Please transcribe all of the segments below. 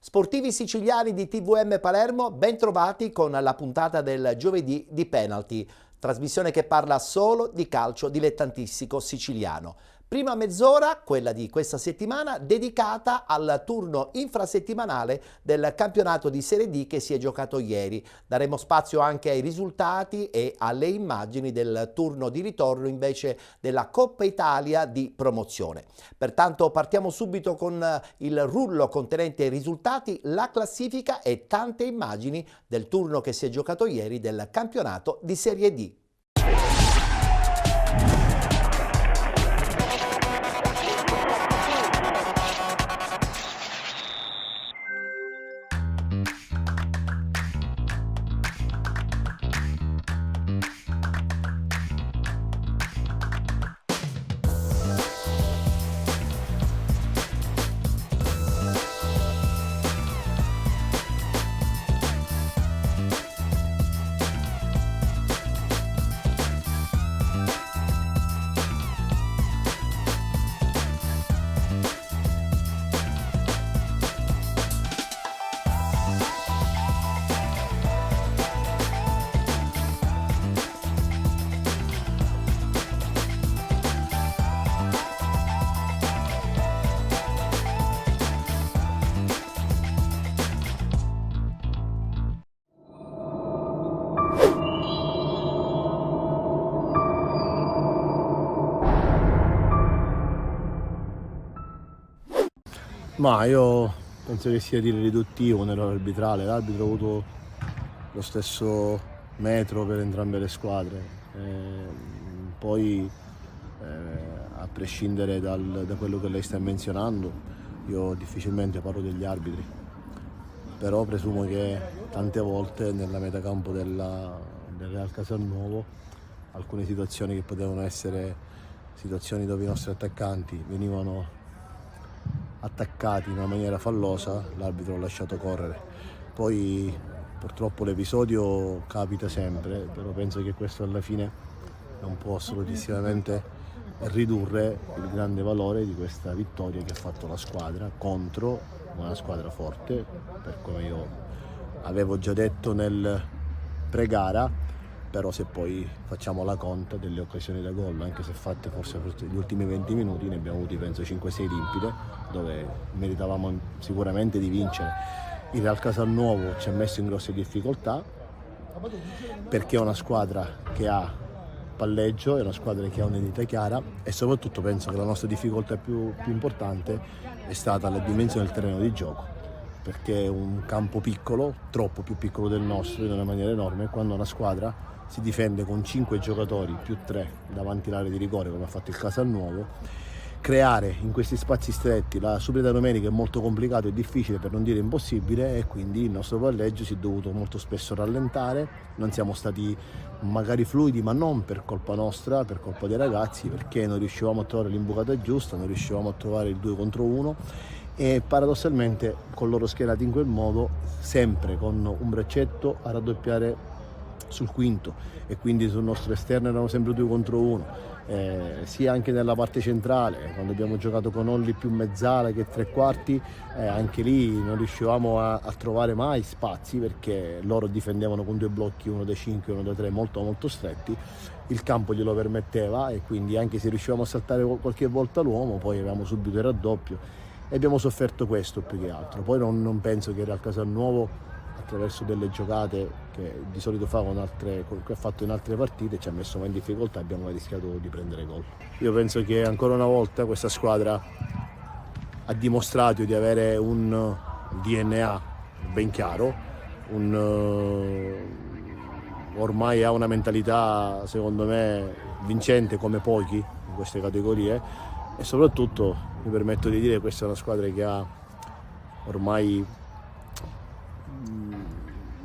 Sportivi siciliani di TVM Palermo, ben trovati con la puntata del giovedì di Penalty, trasmissione che parla solo di calcio dilettantistico siciliano. Prima mezz'ora, quella di questa settimana, dedicata al turno infrasettimanale del campionato di Serie D che si è giocato ieri. Daremo spazio anche ai risultati e alle immagini del turno di ritorno invece della Coppa Italia di promozione. Pertanto partiamo subito con il rullo contenente i risultati, la classifica e tante immagini del turno che si è giocato ieri del campionato di Serie D. Ma io penso che sia dire riduttivo un errore arbitrale. L'arbitro ha avuto lo stesso metro per entrambe le squadre. Poi, a prescindere da quello che lei sta menzionando, io difficilmente parlo degli arbitri, però presumo che tante volte nella metacampo del Real Castelnuovo alcune situazioni che potevano essere situazioni dove i nostri attaccanti venivano attaccati in una maniera fallosa, l'arbitro l'ha lasciato correre. Poi purtroppo l'episodio capita sempre, però penso che questo alla fine non può assolutissimamente ridurre il grande valore di questa vittoria che ha fatto la squadra contro una squadra forte, per come io avevo già detto nel pre-gara. Però se poi facciamo la conta delle occasioni da gol, anche se fatte forse per gli ultimi 20 minuti, ne abbiamo avuti penso 5-6 limpide, dove meritavamo sicuramente di vincere. Il Real Castelnuovo ci ha messo in grosse difficoltà, perché è una squadra che ha palleggio, è una squadra che ha un'identità chiara, e soprattutto penso che la nostra difficoltà più importante è stata la dimensione del terreno di gioco, perché è un campo piccolo, troppo più piccolo del nostro in una maniera enorme, quando una squadra si difende con 5 giocatori più 3 davanti all'area di rigore, come ha fatto il Castelnuovo, creare in questi spazi stretti la superiorità numerica è molto complicato e difficile, per non dire impossibile, e quindi il nostro palleggio si è dovuto molto spesso rallentare. Non siamo stati magari fluidi, ma non per colpa nostra, per colpa dei ragazzi, perché non riuscivamo a trovare l'imbucata giusta, non riuscivamo a trovare il 2 contro 1, e paradossalmente con loro schierati in quel modo, sempre con un braccetto a raddoppiare sul quinto, e quindi sul nostro esterno erano sempre 2 contro 1, sia anche nella parte centrale, quando abbiamo giocato con Olli più mezzala che tre quarti, anche lì non riuscivamo a trovare mai spazi, perché loro difendevano con 2 blocchi, uno da 5 e uno da 3 molto molto stretti. Il campo glielo permetteva, e quindi anche se riuscivamo a saltare qualche volta l'uomo, poi avevamo subito il raddoppio, e abbiamo sofferto questo più che altro. Poi non penso che il Real Castelnuovo, attraverso delle giocate che di solito fa che ha fatto in altre partite, ci ha messo mai in difficoltà, abbiamo mai rischiato di prendere gol. Io penso che ancora una volta questa squadra ha dimostrato di avere un DNA ben chiaro, ormai ha una mentalità secondo me vincente come pochi in queste categorie, e soprattutto mi permetto di dire che questa è una squadra che ha ormai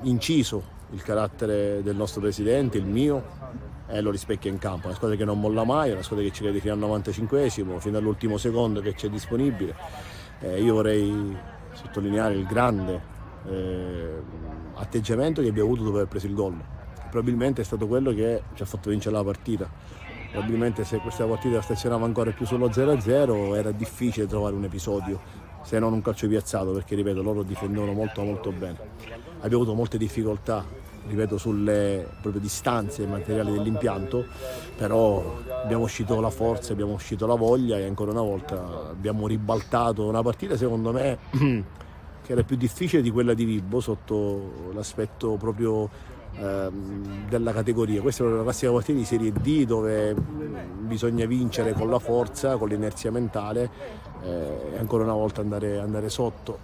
inciso il carattere del nostro presidente, il mio, e lo rispecchia in campo. È una squadra che non molla mai, è una squadra che ci crede fino al 95esimo, fino all'ultimo secondo che c'è disponibile. Io vorrei sottolineare il grande atteggiamento che abbiamo avuto dopo aver preso il gol. Probabilmente è stato quello che ci ha fatto vincere la partita. Probabilmente se questa partita stazionava ancora più sullo 0-0 era difficile trovare un episodio se non un calcio piazzato, perché ripeto loro difendevano molto bene. Abbiamo avuto molte difficoltà, ripeto, sulle proprie distanze materiali dell'impianto, però abbiamo uscito la forza, abbiamo uscito la voglia e ancora una volta abbiamo ribaltato una partita secondo me che era più difficile di quella di Vibo sotto l'aspetto proprio della categoria. Questa è una classica partita di Serie D dove bisogna vincere con la forza, con l'inerzia mentale e ancora una volta andare sotto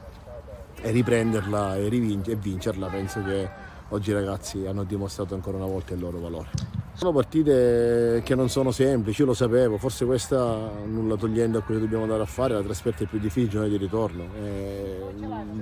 e riprenderla e vincerla. Penso che oggi i ragazzi hanno dimostrato ancora una volta il loro valore. Sono partite che non sono semplici, io lo sapevo, forse questa, nulla togliendo a quello che dobbiamo andare a fare, la trasferta è più difficile di ritorno.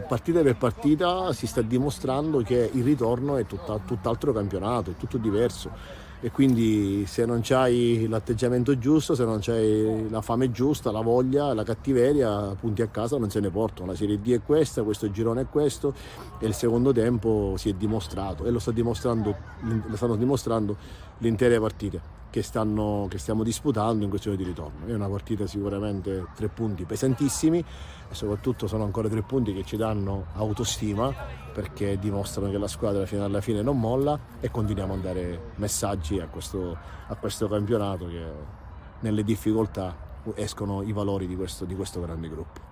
Partita per partita si sta dimostrando che il ritorno è tutt'altro campionato, è tutto diverso. E quindi se non c'hai l'atteggiamento giusto, se non c'hai la fame giusta, la voglia, la cattiveria, punti a casa non se ne portano. La Serie D è questa, questo girone è questo e il secondo tempo si è dimostrato e lo stanno dimostrando le intere partite che stiamo disputando in questione di ritorno. È una partita sicuramente 3 punti pesantissimi e soprattutto sono ancora 3 punti che ci danno autostima, perché dimostrano che la squadra fino alla fine non molla e continuiamo a dare messaggi a questo campionato, che nelle difficoltà escono i valori di questo grande gruppo.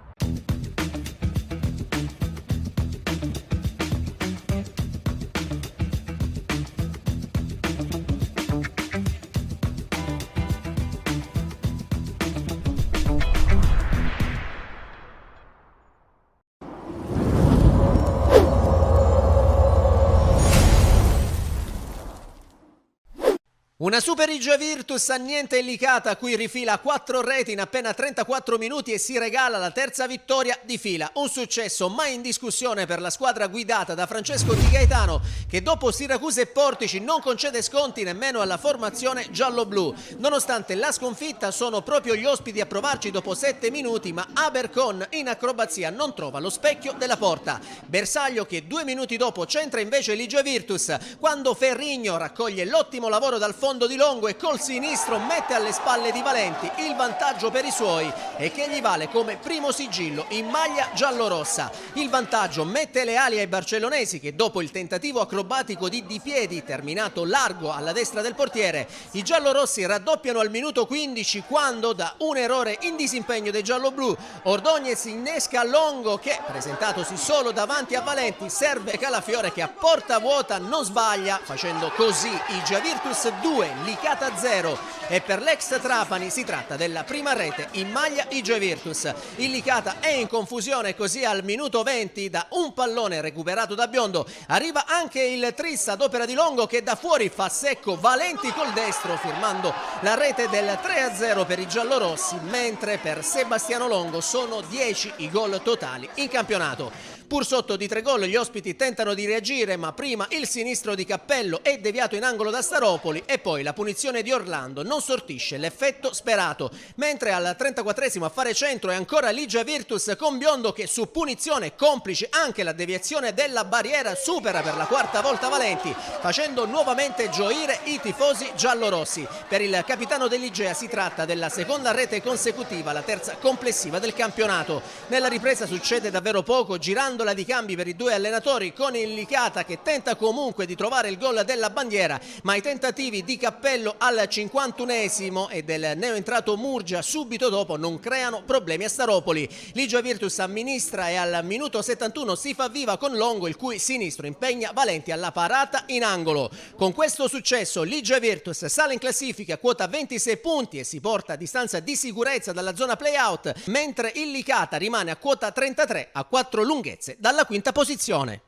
Una Super Regia Virtus a niente Licata, a cui rifila 4 reti in appena 34 minuti e si regala la terza vittoria di fila. Un successo mai in discussione per la squadra guidata da Francesco Di Gaetano, che dopo Siracusa e Portici non concede sconti nemmeno alla formazione giallo-blu. Nonostante la sconfitta, sono proprio gli ospiti a provarci dopo 7 minuti, ma Abercon in acrobazia non trova lo specchio della porta. Bersaglio che 2 minuti dopo centra invece Ligia Virtus, quando Ferrigno raccoglie l'ottimo lavoro dal fondo di Longo e col sinistro mette alle spalle di Valenti il vantaggio per i suoi e che gli vale come primo sigillo in maglia giallorossa. Il vantaggio mette le ali ai barcellonesi, che dopo il tentativo acrobatico di Di Piedi terminato largo alla destra del portiere, i giallorossi raddoppiano al minuto 15 quando, da un errore in disimpegno dei gialloblu, Ordóñez innesca Longo che, presentatosi solo davanti a Valenti, serve Calafiore che a porta vuota non sbaglia, facendo così i Gia Virtus 2 Licata 0, e per l'ex Trapani si tratta della prima rete in maglia Igia Virtus. Il Licata è in confusione, così al minuto 20 da un pallone recuperato da Biondo arriva anche il tris ad opera di Longo, che da fuori fa secco Valenti col destro, firmando la rete del 3-0 per i giallorossi, mentre per Sebastiano Longo sono 10 i gol totali in campionato. Pur sotto di 3 gol gli ospiti tentano di reagire, ma prima il sinistro di Cappello è deviato in angolo da Staropoli e poi la punizione di Orlando non sortisce l'effetto sperato, mentre al 34esimo a fare centro è ancora Ligia Virtus con Biondo che, su punizione complice anche la deviazione della barriera, supera per la 4ª volta Valenti, facendo nuovamente gioire i tifosi giallorossi. Per il capitano dell'Igea si tratta della 2ª rete consecutiva, la 3ª complessiva del campionato. Nella ripresa succede davvero poco, girando la di cambi per i 2 allenatori, con il Licata che tenta comunque di trovare il gol della bandiera, ma i tentativi di Cappello al 51esimo e del neoentrato Murgia subito dopo non creano problemi a Staropoli. Ligia Virtus amministra e al minuto 71 si fa viva con Longo, il cui sinistro impegna Valenti alla parata in angolo. Con questo successo Ligia Virtus sale in classifica a quota 26 punti e si porta a distanza di sicurezza dalla zona play-out, mentre il Licata rimane a quota 33 a 4 lunghezze dalla 5ª posizione.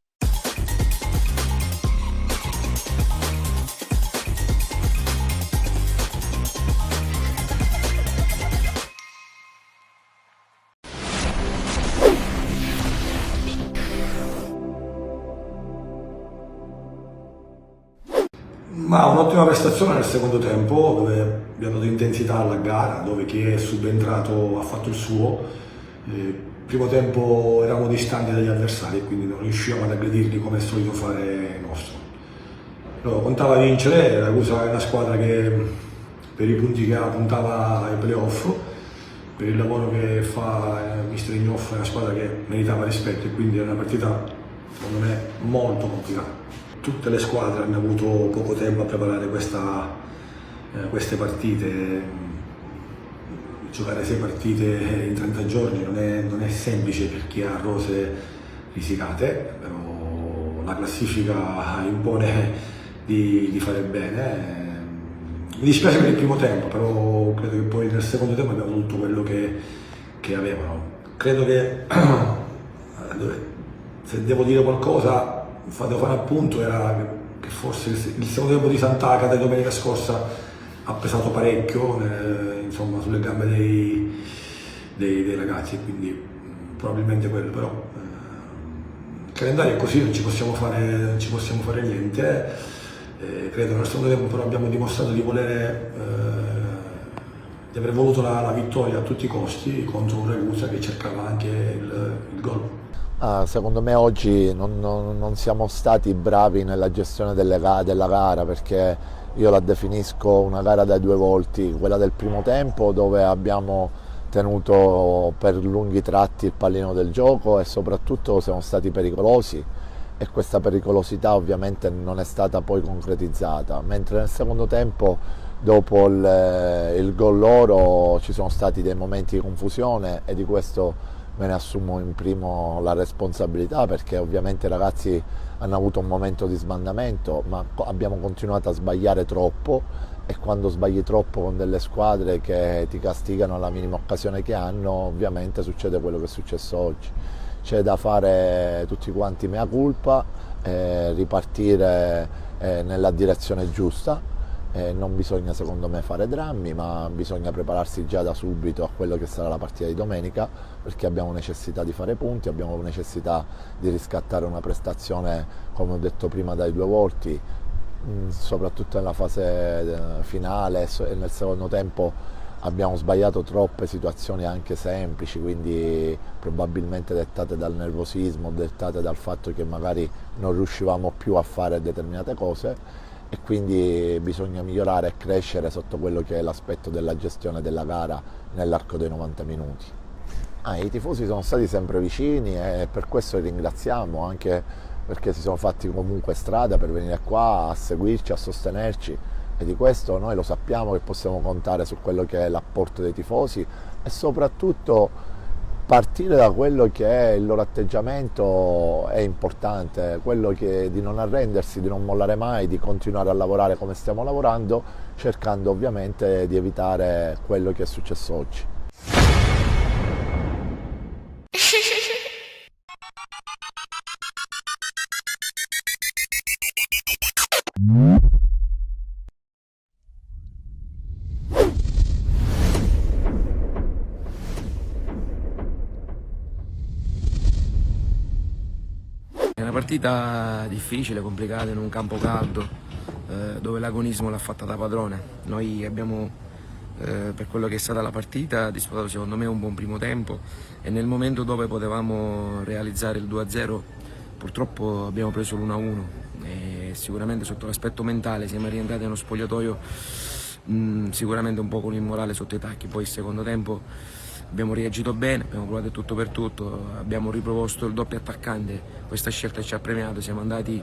Ma un'ottima prestazione nel secondo tempo, dove abbiamo dato intensità alla gara, dove chi è subentrato ha fatto il suo. Primo tempo eravamo distanti dagli avversari e quindi non riuscivamo ad aggredirli come è solito fare nostro. Però contava a vincere, Ragusa è una squadra che per i punti che ha puntava ai playoff per il lavoro che fa mister Ignoff, è una squadra che meritava rispetto e quindi è una partita secondo me molto complicata. Tutte le squadre hanno avuto poco tempo a preparare queste partite. Giocare 6 partite in 30 giorni non è semplice per chi ha rose risicate, però la classifica impone di fare bene. Mi dispiace per il primo tempo, però credo che poi nel secondo tempo abbiamo tutto quello che avevano. Credo che se devo dire qualcosa, devo fare appunto, era che forse il secondo tempo di Sant'Agata di domenica scorsa ha pesato parecchio insomma, sulle gambe dei ragazzi, quindi probabilmente quello, però il calendario è così, non ci possiamo fare niente. Credo nel secondo tempo però abbiamo dimostrato di aver voluto la vittoria a tutti i costi contro un Ragusa che cercava anche il gol. Secondo me oggi non siamo stati bravi nella gestione della gara, perché io la definisco una gara dai due volti, quella del primo tempo dove abbiamo tenuto per lunghi tratti il pallino del gioco e soprattutto siamo stati pericolosi, e questa pericolosità ovviamente non è stata poi concretizzata, mentre nel secondo tempo dopo il gol loro ci sono stati dei momenti di confusione e di questo me ne assumo in primo la responsabilità, perché ovviamente i ragazzi hanno avuto un momento di sbandamento, ma abbiamo continuato a sbagliare troppo, e quando sbagli troppo con delle squadre che ti castigano alla minima occasione che hanno, ovviamente succede quello che è successo oggi. C'è da fare tutti quanti mea culpa, ripartire nella direzione giusta. Non bisogna secondo me fare drammi, ma bisogna prepararsi già da subito a quello che sarà la partita di domenica, perché abbiamo necessità di fare punti, abbiamo necessità di riscattare una prestazione, come ho detto prima, dai due volti, soprattutto nella fase finale e nel secondo tempo abbiamo sbagliato troppe situazioni anche semplici, quindi probabilmente dettate dal nervosismo, dettate dal fatto che magari non riuscivamo più a fare determinate cose, e quindi bisogna migliorare e crescere sotto quello che è l'aspetto della gestione della gara nell'arco dei 90 minuti. I tifosi sono stati sempre vicini e per questo li ringraziamo, anche perché si sono fatti comunque strada per venire qua a seguirci, a sostenerci, e di questo noi lo sappiamo che possiamo contare su quello che è l'apporto dei tifosi e soprattutto partire da quello che è il loro atteggiamento è importante, quello di non arrendersi, di non mollare mai, di continuare a lavorare come stiamo lavorando, cercando ovviamente di evitare quello che è successo oggi. È una partita difficile, complicata, in un campo caldo, dove l'agonismo l'ha fatta da padrone. Noi abbiamo, per quello che è stata la partita, disputato secondo me un buon primo tempo, e nel momento dove potevamo realizzare il 2-0 purtroppo abbiamo preso l'1-1, e sicuramente sotto l'aspetto mentale siamo rientrati nello spogliatoio sicuramente un po' con il morale sotto i tacchi. Poi il secondo tempo abbiamo reagito bene, abbiamo provato tutto per tutto, abbiamo riproposto il doppio attaccante, questa scelta ci ha premiato, siamo andati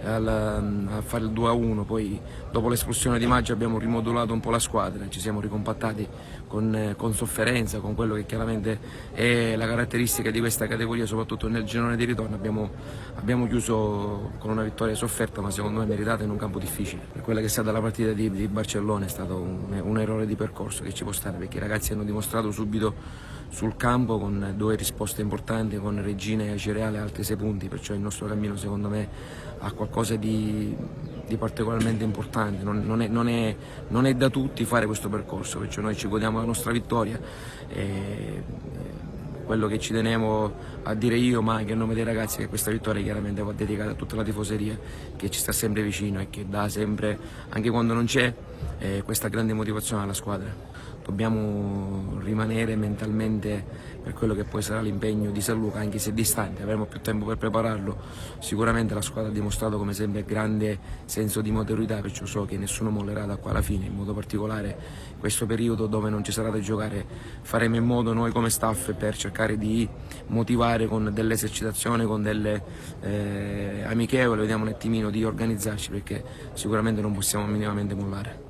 a fare il 2-1, poi dopo l'espulsione di Maggio abbiamo rimodulato un po' la squadra, ci siamo ricompattati con sofferenza, con quello che chiaramente è la caratteristica di questa categoria, soprattutto nel girone di ritorno. Abbiamo chiuso con una vittoria sofferta, ma secondo me meritata, in un campo difficile. Per quella che è stata la partita di Barcellona è stato un errore di percorso che ci può stare, perché i ragazzi hanno dimostrato subito sul campo con 2 risposte importanti, con Regina e Acireale altri 6 punti, perciò il nostro cammino secondo me ha qualcosa di particolarmente importante. Non è da tutti fare questo percorso, perciò noi ci godiamo la nostra vittoria, e quello che ci tenevo a dire io, ma anche a nome dei ragazzi, è che questa vittoria chiaramente va dedicata a tutta la tifoseria che ci sta sempre vicino e che dà sempre, anche quando non c'è, questa grande motivazione alla squadra. dobbiamo rimanere mentalmente per quello che poi sarà l'impegno di San Luca, anche se distante, avremo più tempo per prepararlo. Sicuramente la squadra ha dimostrato come sempre grande senso di maturità, perciò so che nessuno mollerà da qua alla fine, in modo particolare questo periodo dove non ci sarà da giocare faremo in modo noi come staff per cercare di motivare con delle esercitazioni, con delle amichevoli, vediamo un attimino di organizzarci, perché sicuramente non possiamo minimamente mollare.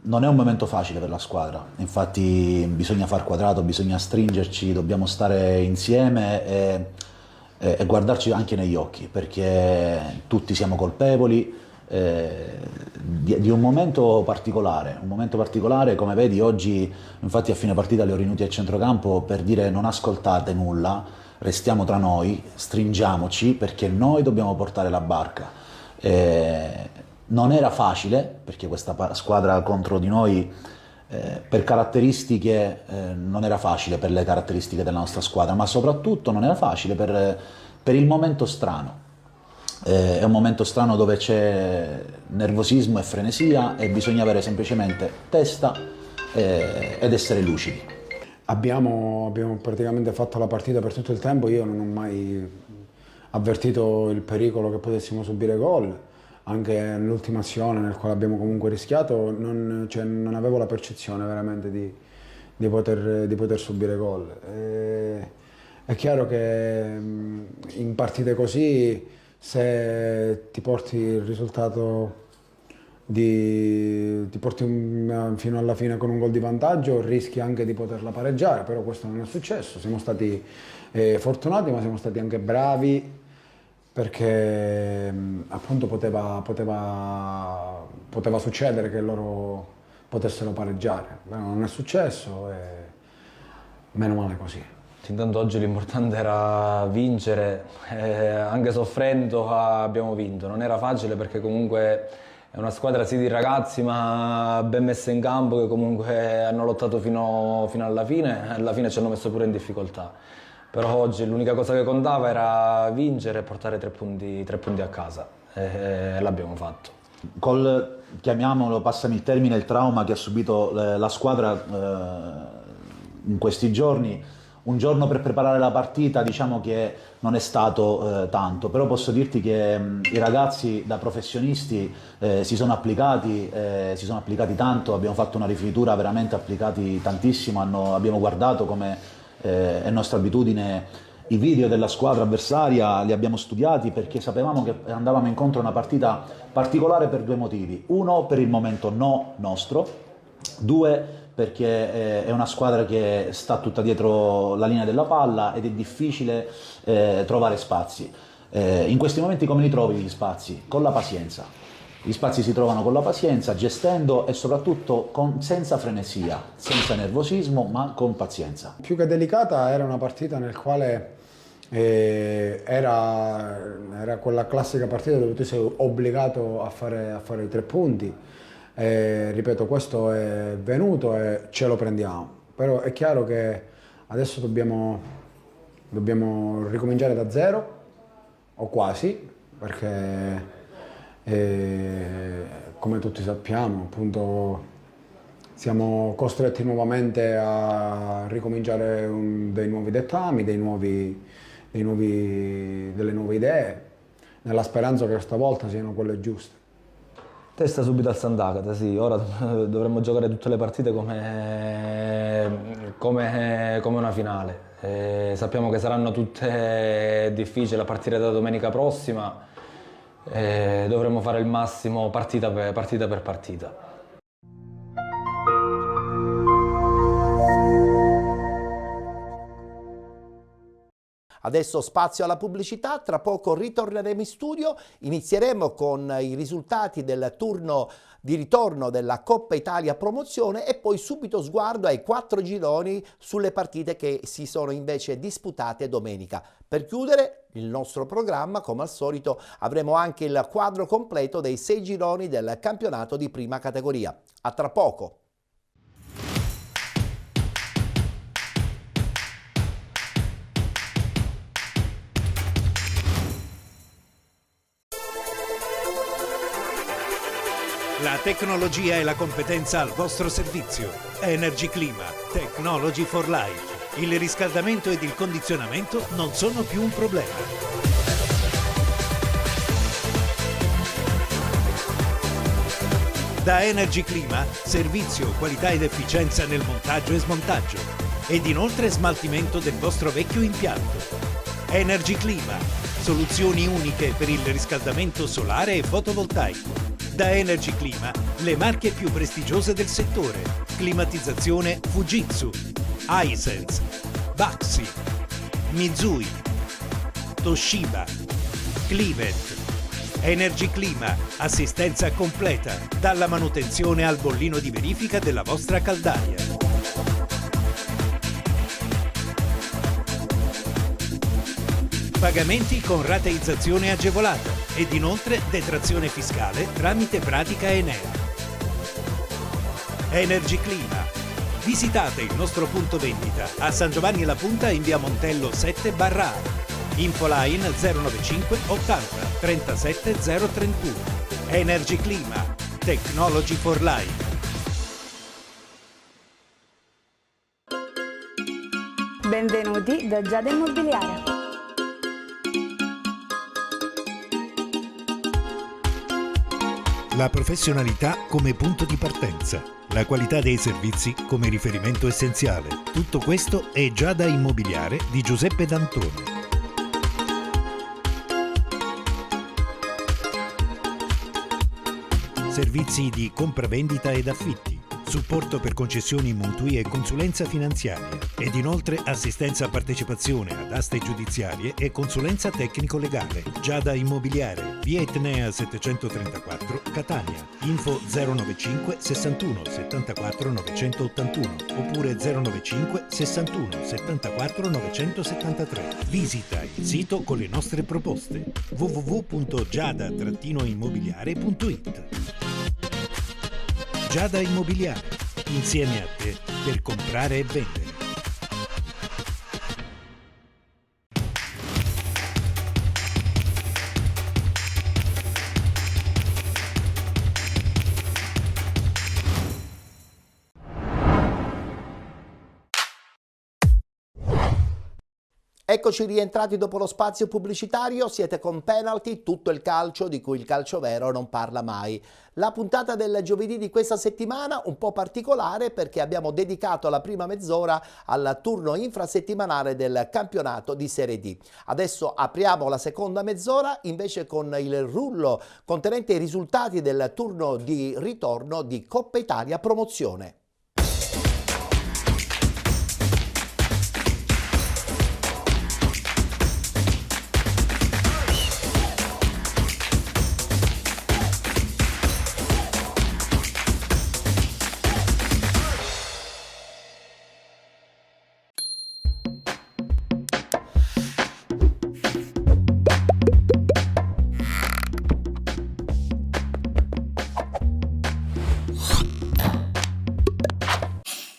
Non è un momento facile per la squadra, infatti bisogna far quadrato, bisogna stringerci, dobbiamo stare insieme e guardarci anche negli occhi, perché tutti siamo colpevoli di un momento particolare, come vedi oggi infatti a fine partita li ho riuniti al centrocampo per dire: non ascoltate nulla, restiamo tra noi, stringiamoci perché noi dobbiamo portare la barca. Non era facile, perché questa squadra contro di noi per caratteristiche non era facile, per le caratteristiche della nostra squadra, ma soprattutto non era facile per il momento strano. È un momento strano dove c'è nervosismo e frenesia e bisogna avere semplicemente testa ed essere lucidi. Abbiamo praticamente fatto la partita per tutto il tempo, io non ho mai avvertito il pericolo che potessimo subire gol. Anche nell'ultima azione nel quale abbiamo comunque rischiato non avevo la percezione veramente di poter subire gol. È chiaro che in partite così, se ti porti il risultato ti porti fino alla fine con un gol di vantaggio, rischi anche di poterla pareggiare, però questo non è successo. Siamo stati fortunati, ma siamo stati anche bravi, perché appunto poteva succedere che loro potessero pareggiare, ma non è successo e meno male così. Intanto oggi l'importante era vincere, anche soffrendo abbiamo vinto. Non era facile perché comunque è una squadra sì di ragazzi ma ben messa in campo, che comunque hanno lottato fino alla fine ci hanno messo pure in difficoltà. Però oggi l'unica cosa che contava era vincere e portare 3 punti a casa e l'abbiamo fatto. Chiamiamolo, passami il termine, il trauma che ha subito la squadra in questi giorni, un giorno per preparare la partita diciamo che non è stato tanto, però posso dirti che i ragazzi da professionisti si sono applicati tanto, abbiamo fatto una rifinitura, veramente applicati tantissimo, abbiamo guardato come è nostra abitudine i video della squadra avversaria, li abbiamo studiati perché sapevamo che andavamo incontro a una partita particolare per 2 motivi: uno, per il momento nostro; 2, perché è una squadra che sta tutta dietro la linea della palla ed è difficile trovare spazi. In questi momenti come li trovi gli spazi? Con la pazienza. Gli spazi si trovano con la pazienza, gestendo e soprattutto senza frenesia, senza nervosismo, ma con pazienza. Più che delicata era una partita nel quale era quella classica partita dove tu sei obbligato a fare i 3 punti. Ripeto, questo è venuto e ce lo prendiamo, però è chiaro che adesso dobbiamo ricominciare da zero, o quasi, perché come tutti sappiamo, appunto, siamo costretti nuovamente a ricominciare dei nuovi dettami, delle nuove idee, nella speranza che stavolta siano quelle giuste. Testa subito al Sant'Agata, sì, ora dovremmo giocare tutte le partite come una finale. Sappiamo che saranno tutte difficili a partire da domenica prossima. Dovremmo fare il massimo partita per partita. Adesso spazio alla pubblicità, tra poco ritorneremo in studio, inizieremo con i risultati del turno di ritorno della Coppa Italia Promozione e poi subito sguardo ai 4 gironi sulle partite che si sono invece disputate domenica. Per chiudere il nostro programma, come al solito, avremo anche il quadro completo dei 6 gironi del campionato di prima categoria. A tra poco! La tecnologia e la competenza al vostro servizio. Energy Clima, Technology for Life. Il riscaldamento ed il condizionamento non sono più un problema. Da Energy Clima, servizio, qualità ed efficienza nel montaggio e smontaggio. Ed inoltre smaltimento del vostro vecchio impianto. Energy Clima, soluzioni uniche per il riscaldamento solare e fotovoltaico. Da Energy Clima, le marche più prestigiose del settore. Climatizzazione Fujitsu, Hisense, Baxi, Mitsui, Toshiba, Clivet. Energy Clima, assistenza completa, dalla manutenzione al bollino di verifica della vostra caldaia. Pagamenti con rateizzazione agevolata ed inoltre detrazione fiscale tramite pratica Enea. Energy Clima. Visitate il nostro punto vendita a San Giovanni La Punta in via Montello 7/A. Infoline 095 80 37 031. Energy Clima. Technology for Life. Benvenuti da Giada Immobiliare. La professionalità come punto di partenza, la qualità dei servizi come riferimento essenziale. Tutto questo è Giada Immobiliare di Giuseppe D'Antoni. Servizi di compravendita ed affitti, supporto per concessioni mutui e consulenza finanziaria ed inoltre assistenza a partecipazione ad aste giudiziarie e consulenza tecnico-legale. Giada Immobiliare, via Etnea 734, Catania. Info 095 61 74 981 oppure 095 61 74 973. Visita il sito con le nostre proposte www.giada-immobiliare.it. Giada Immobiliare, insieme a te per comprare e vendere. Eccoci rientrati dopo lo spazio pubblicitario, siete con Penalty, tutto il calcio di cui il calcio vero non parla mai. La puntata del giovedì di questa settimana un po' particolare perché abbiamo dedicato la prima mezz'ora al turno infrasettimanale del campionato di Serie D. Adesso apriamo la seconda mezz'ora invece con il rullo contenente i risultati del turno di ritorno di Coppa Italia Promozione.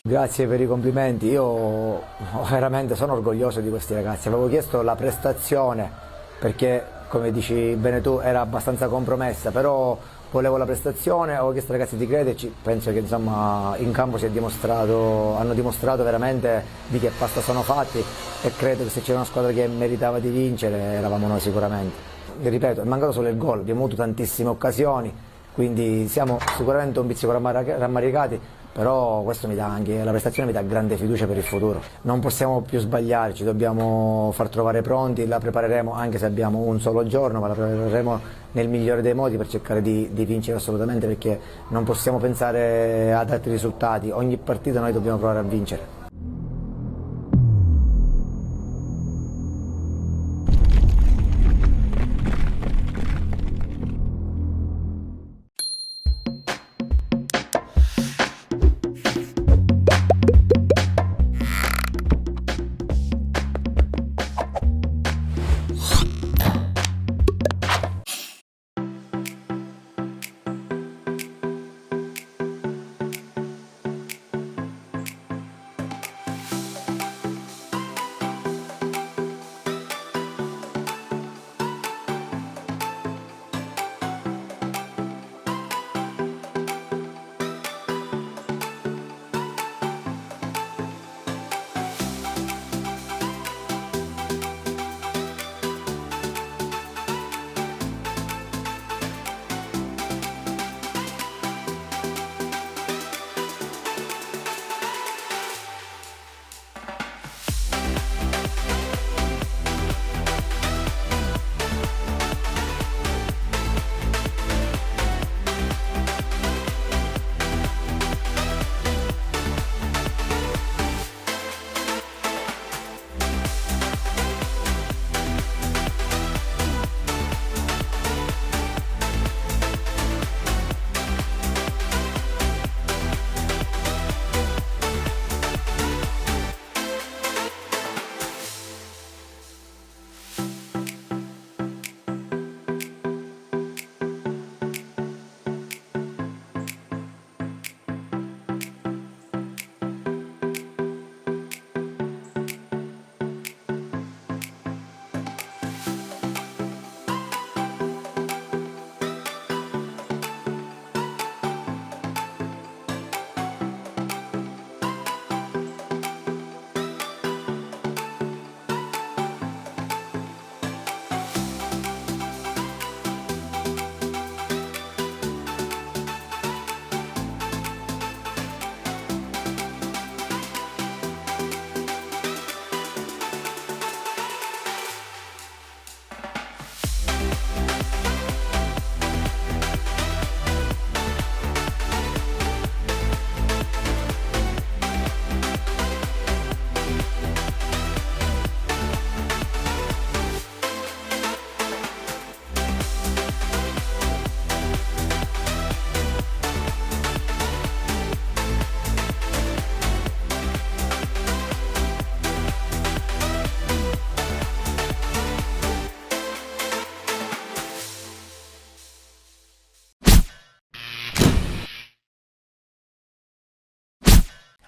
Grazie per i complimenti, io veramente sono orgoglioso di questi ragazzi. Avevo chiesto la prestazione perché, come dici bene tu, era abbastanza compromessa, però volevo la prestazione, avevo chiesto ai ragazzi di crederci, penso che insomma in campo hanno dimostrato veramente di che pasta sono fatti e credo che se c'era una squadra che meritava di vincere eravamo noi sicuramente. Vi ripeto, è mancato solo il gol, abbiamo avuto tantissime occasioni, quindi siamo sicuramente un pizzico rammaricati, però questo la prestazione mi dà grande fiducia per il futuro. Non possiamo più sbagliarci, dobbiamo far trovare pronti, la prepareremo anche se abbiamo un solo giorno, ma la prepareremo nel migliore dei modi per cercare di vincere assolutamente, perché non possiamo pensare ad altri risultati, ogni partita noi dobbiamo provare a vincere.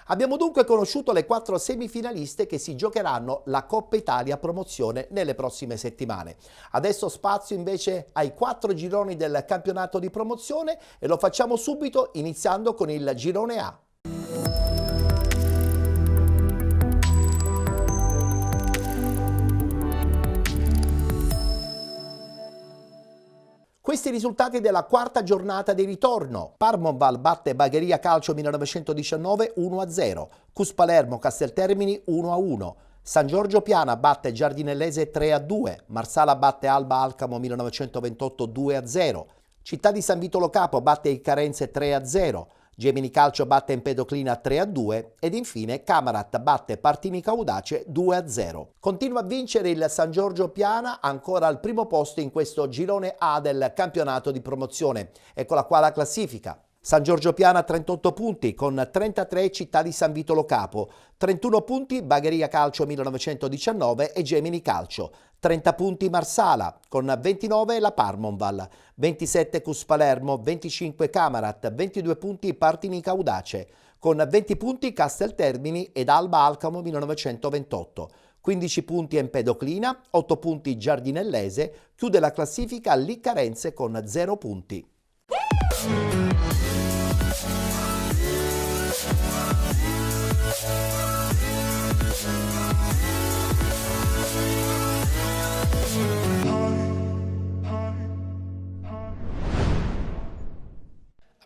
Abbiamo dunque conosciuto le 4 semifinaliste che si giocheranno la Coppa Italia Promozione nelle prossime settimane. Adesso spazio invece ai 4 gironi del campionato di promozione e lo facciamo subito iniziando con il girone A. Questi i risultati della quarta giornata di ritorno. Parmonval batte Bagheria Calcio 1919 1-0, Cus Palermo Casteltermini 1-1, San Giorgio Piana batte Giardinellese 3-2, Marsala batte Alba Alcamo 1928 2-0, Città di San Vitolo Capo batte il Carenze 3-0, Gemini Calcio batte Empedoclina 3-2 ed infine Camarat batte Partini Caudace 2-0. Continua a vincere il San Giorgio Piana, ancora al primo posto in questo girone A del campionato di promozione. Eccola qua la classifica. San Giorgio Piana 38 punti con 33 Città di San Vitolo Capo, 31 punti Bagheria Calcio 1919 e Gemini Calcio, 30 punti Marsala con 29 la Parmonval, 27 Cus Palermo, 25 Camarat, 22 punti Partini Caudace, con 20 punti Casteltermini ed Alba Alcamo 1928, 15 punti Empedoclina, 8 punti Giardinellese, chiude la classifica Liccarenze con 0 punti.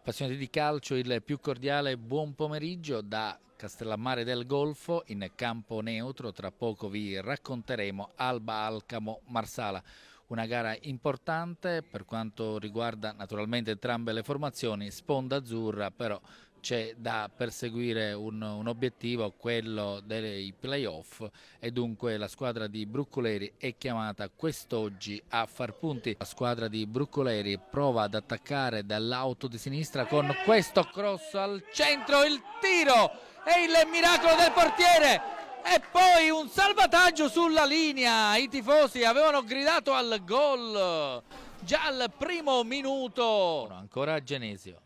Appassionati di calcio, il più cordiale buon pomeriggio da Castellammare del Golfo in campo neutro. Tra poco vi racconteremo Alba Alcamo Marsala, una gara importante per quanto riguarda naturalmente entrambe le formazioni, sponda azzurra, però c'è da perseguire un obiettivo, quello dei playoff, e dunque la squadra di Bruccoleri è chiamata quest'oggi a far punti. La squadra di Bruccoleri prova ad attaccare dall'auto di sinistra con questo cross al centro, il tiro e il miracolo del portiere e poi un salvataggio sulla linea. I tifosi avevano gridato al gol già al primo minuto. Ancora Genesio.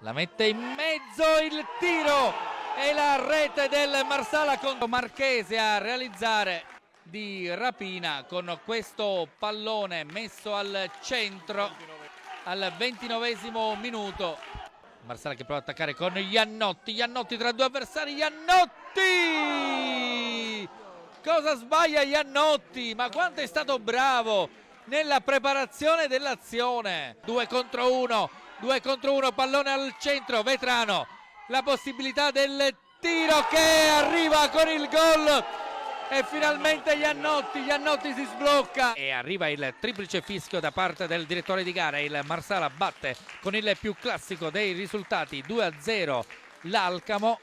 La mette in mezzo, il tiro e la rete del Marsala con Marchese a realizzare di rapina con questo pallone messo al centro al 29esimo minuto. Marsala che prova ad attaccare con Iannotti tra due avversari, Iannotti! Cosa sbaglia Iannotti? Ma quanto è stato bravo nella preparazione dell'azione. 2 contro 1, pallone al centro, Vetrano, la possibilità del tiro che arriva con il gol e finalmente Iannotti si sblocca e arriva il triplice fischio da parte del direttore di gara. Il Marsala batte con il più classico dei risultati 2-0 l'Alcamo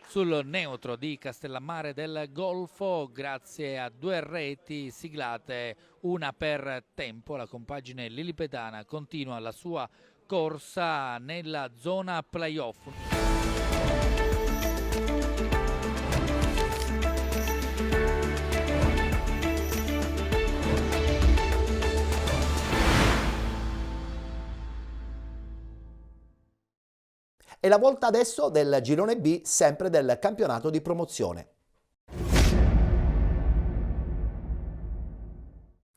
sul neutro di Castellammare del Golfo grazie a 2 reti siglate, una per tempo. La compagine lilipetana continua la sua corsa nella zona playoff. È la volta adesso del girone B, sempre del campionato di promozione.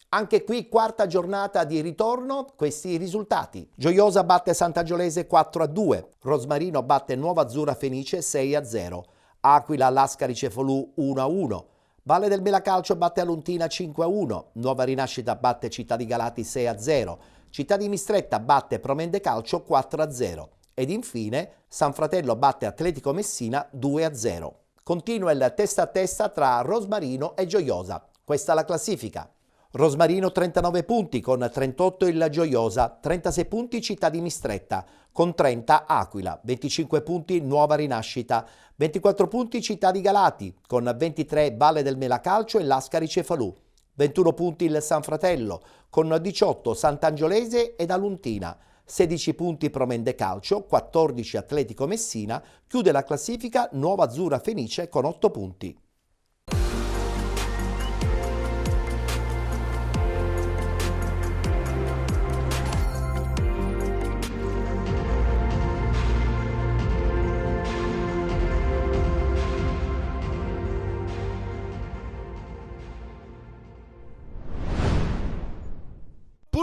Anche qui quarta giornata di ritorno, questi i risultati. Gioiosa batte Sant'Angiolese 4-2, Rosmarino batte Nuova Azzurra Fenice 6-0, Aquila Lascari Cefalù 1-1, Valle del Melacalcio batte Aluntina 5-1, Nuova Rinascita batte Città di Galati 6-0, Città di Mistretta batte Promende Calcio 4-0 ed infine San Fratello batte Atletico Messina 2-0. Continua il testa a testa tra Rosmarino e Gioiosa. Questa è la classifica. Rosmarino 39 punti con 38 il Gioiosa, 36 punti Città di Mistretta, con 30 Aquila, 25 punti Nuova Rinascita, 24 punti Città di Galati, con 23 Valle del Melacalcio e Lascari Cefalù, 21 punti il San Fratello, con 18 Sant'Angiolese ed Aluntina, 16 punti Promende Calcio, 14 Atletico Messina, chiude la classifica Nuova Azzurra Fenice con 8 punti.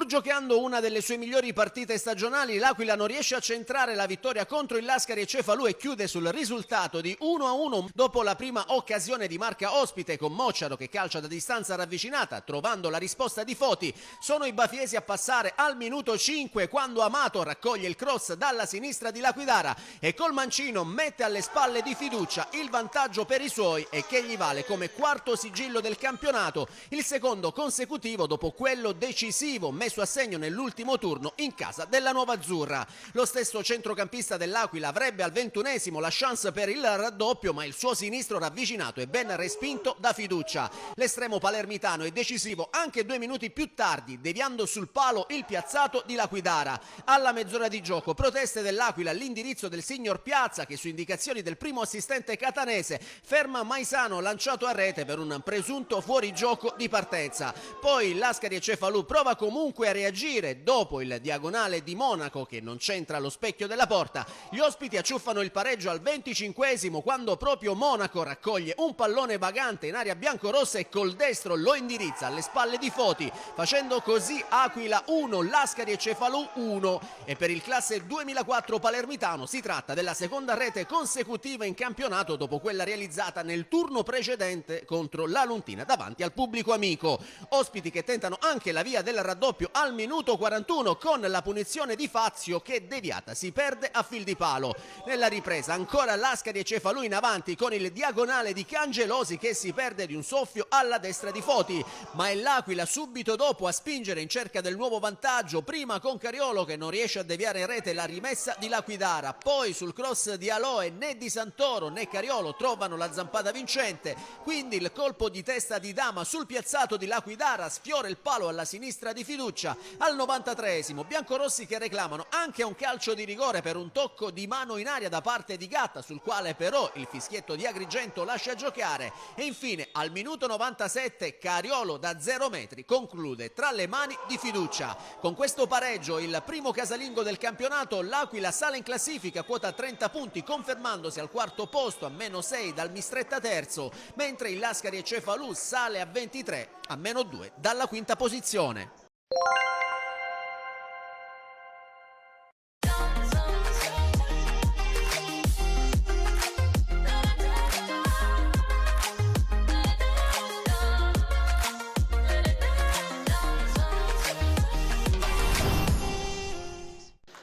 Pur giocando una delle sue migliori partite stagionali, l'Aquila non riesce a centrare la vittoria contro il Lascari Cefalù e chiude sul risultato di 1-1 dopo la prima occasione di marca ospite con Mocciaro che calcia da distanza ravvicinata, trovando la risposta di Foti. Sono i bafiesi a passare al minuto 5 quando Amato raccoglie il cross dalla sinistra di Laquidara e col mancino mette alle spalle di Fiducia il vantaggio per i suoi e che gli vale come quarto sigillo del campionato, il secondo consecutivo dopo quello decisivo messo a segno nell'ultimo turno in casa della Nuova Azzurra. Lo stesso centrocampista dell'Aquila avrebbe al 21esimo la chance per il raddoppio, ma il suo sinistro ravvicinato è ben respinto da Fiducia. L'estremo palermitano è decisivo anche 2 minuti più tardi, deviando sul palo il piazzato di Laquidara. Alla mezz'ora di gioco, proteste dell'Aquila all'indirizzo del signor Piazza che su indicazioni del primo assistente catanese ferma Maisano lanciato a rete per un presunto fuorigioco di partenza. Poi Lascari Cefalù prova comunque a reagire dopo il diagonale di Monaco che non centra lo specchio della porta. Gli ospiti acciuffano il pareggio al 25esimo quando proprio Monaco raccoglie un pallone vagante in area biancorossa e col destro lo indirizza alle spalle di Foti, facendo così Aquila 1, Lascari Cefalù 1. E per il classe 2004 palermitano si tratta della seconda rete consecutiva in campionato dopo quella realizzata nel turno precedente contro la Luntina davanti al pubblico amico. Ospiti che tentano anche la via del raddoppio al minuto 41 con la punizione di Fazio che deviata si perde a fil di palo. Nella ripresa ancora Lascari e Cefalù in avanti con il diagonale di Cangelosi che si perde di un soffio alla destra di Foti, ma è l'Aquila subito dopo a spingere in cerca del nuovo vantaggio, prima con Cariolo che non riesce a deviare in rete la rimessa di Laquidara, poi sul cross di Aloe né Di Santoro né Cariolo trovano la zampata vincente, quindi il colpo di testa di Dama sul piazzato di Laquidara sfiora il palo alla sinistra di Fiducia. Al 93esimo biancorossi che reclamano anche un calcio di rigore per un tocco di mano in aria da parte di Gatta, sul quale però il fischietto di Agrigento lascia giocare, e infine al minuto 97 Cariolo da 0 metri conclude tra le mani di Fiducia. Con questo pareggio il primo casalingo del campionato, l'Aquila sale in classifica quota 30 punti confermandosi al quarto posto a -6 dal Mistretta terzo, mentre il Lascari e Cefalù sale a 23 a -2 dalla quinta posizione.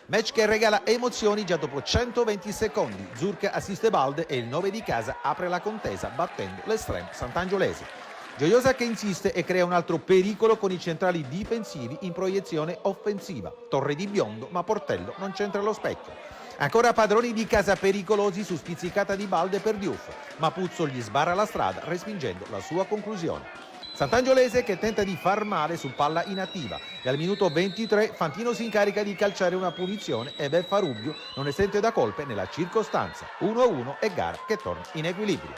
Match che regala emozioni già dopo 120 secondi. Zurka assiste Balde e il 9 di casa apre la contesa battendo l'estremo Sant'Angiolese. Gioiosa che insiste e crea un altro pericolo con i centrali difensivi in proiezione offensiva. Torre di Biondo, ma Portello non centra lo specchio. Ancora padroni di casa pericolosi su spizzicata di Balde per Diouf, ma Puzzo gli sbarra la strada respingendo la sua conclusione. Sant'Angiolese che tenta di far male su palla inattiva e al minuto 23 Fantino si incarica di calciare una punizione e Belfa Rubbio non è esente da colpe nella circostanza. 1-1 e gara che torna in equilibrio.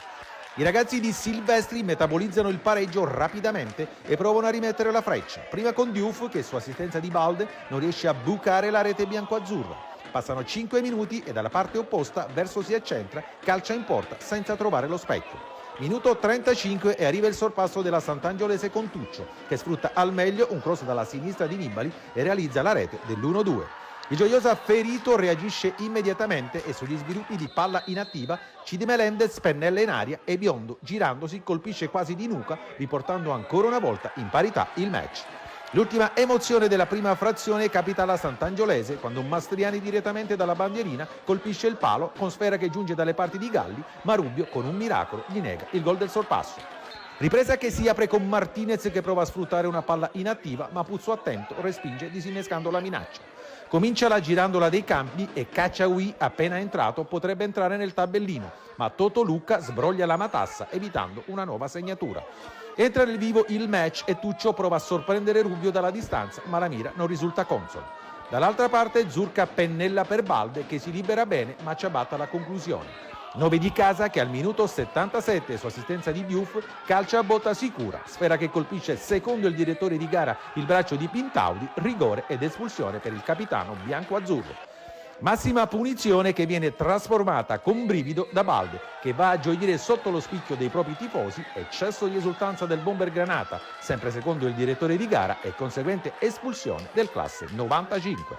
I ragazzi di Silvestri metabolizzano il pareggio rapidamente e provano a rimettere la freccia, prima con Diouf che su assistenza di Balde non riesce a bucare la rete biancoazzurra. Passano 5 minuti e dalla parte opposta verso si accentra, calcia in porta senza trovare lo specchio. Minuto 35 e arriva il sorpasso della Sant'Angiolese con Tuccio, che sfrutta al meglio un cross dalla sinistra di Nibali e realizza la rete dell'1-2. Il Gioiosa ferito reagisce immediatamente e sugli sviluppi di palla inattiva Cidi Melendez pennella in aria e Biondo, girandosi, colpisce quasi di nuca, riportando ancora una volta in parità il match. L'ultima emozione della prima frazione capita alla Sant'Angiolese quando Mastriani direttamente dalla bandierina colpisce il palo con sfera che giunge dalle parti di Galli, ma Rubbio con un miracolo gli nega il gol del sorpasso. Ripresa che si apre con Martinez che prova a sfruttare una palla inattiva, ma Puzzo attento respinge disinnescando la minaccia. Comincia la girandola dei campi e Cacciaui, appena entrato, potrebbe entrare nel tabellino, ma Toto Lucca sbroglia la matassa evitando una nuova segnatura. Entra nel vivo il match e Tuccio prova a sorprendere Rubbio dalla distanza, ma la mira non risulta consona. Dall'altra parte Zurka pennella per Balde che si libera bene ma ciabatta la conclusione. 9 di casa che al minuto 77 su assistenza di Diouf calcia a botta sicura, sfera che colpisce secondo il direttore di gara il braccio di Pintaudi, rigore ed espulsione per il capitano bianco-azzurro. Massima punizione che viene trasformata con brivido da Balde, che va a gioire sotto lo spicchio dei propri tifosi, eccesso di esultanza del bomber Granata, sempre secondo il direttore di gara, e conseguente espulsione del classe 95.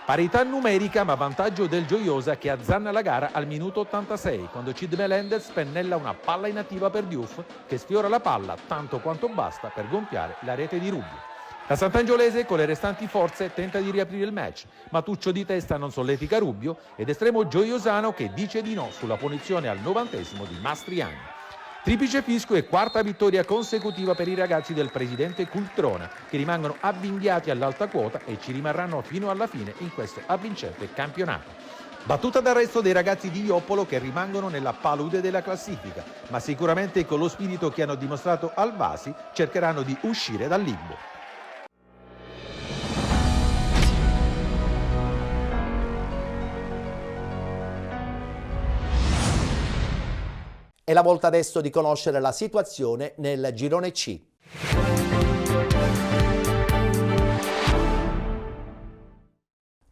Parità numerica ma vantaggio del Gioiosa che azzanna la gara al minuto 86 quando Cid Melendez pennella una palla inattiva per Diouf che sfiora la palla tanto quanto basta per gonfiare la rete di Rubbio. La Sant'Angiolese con le restanti forze tenta di riaprire il match, ma Tuccio di testa non solletica Rubbio ed estremo gioiosano che dice di no sulla punizione al 90° di Mastriani. Triplice fischio e quarta vittoria consecutiva per i ragazzi del presidente Cultrona, che rimangono avvinghiati all'alta quota e ci rimarranno fino alla fine in questo avvincente campionato. Battuta d'arresto dei ragazzi di Ioppolo che rimangono nella palude della classifica, ma sicuramente con lo spirito che hanno dimostrato al Vasi cercheranno di uscire dal limbo. È la volta adesso di conoscere la situazione nel girone C.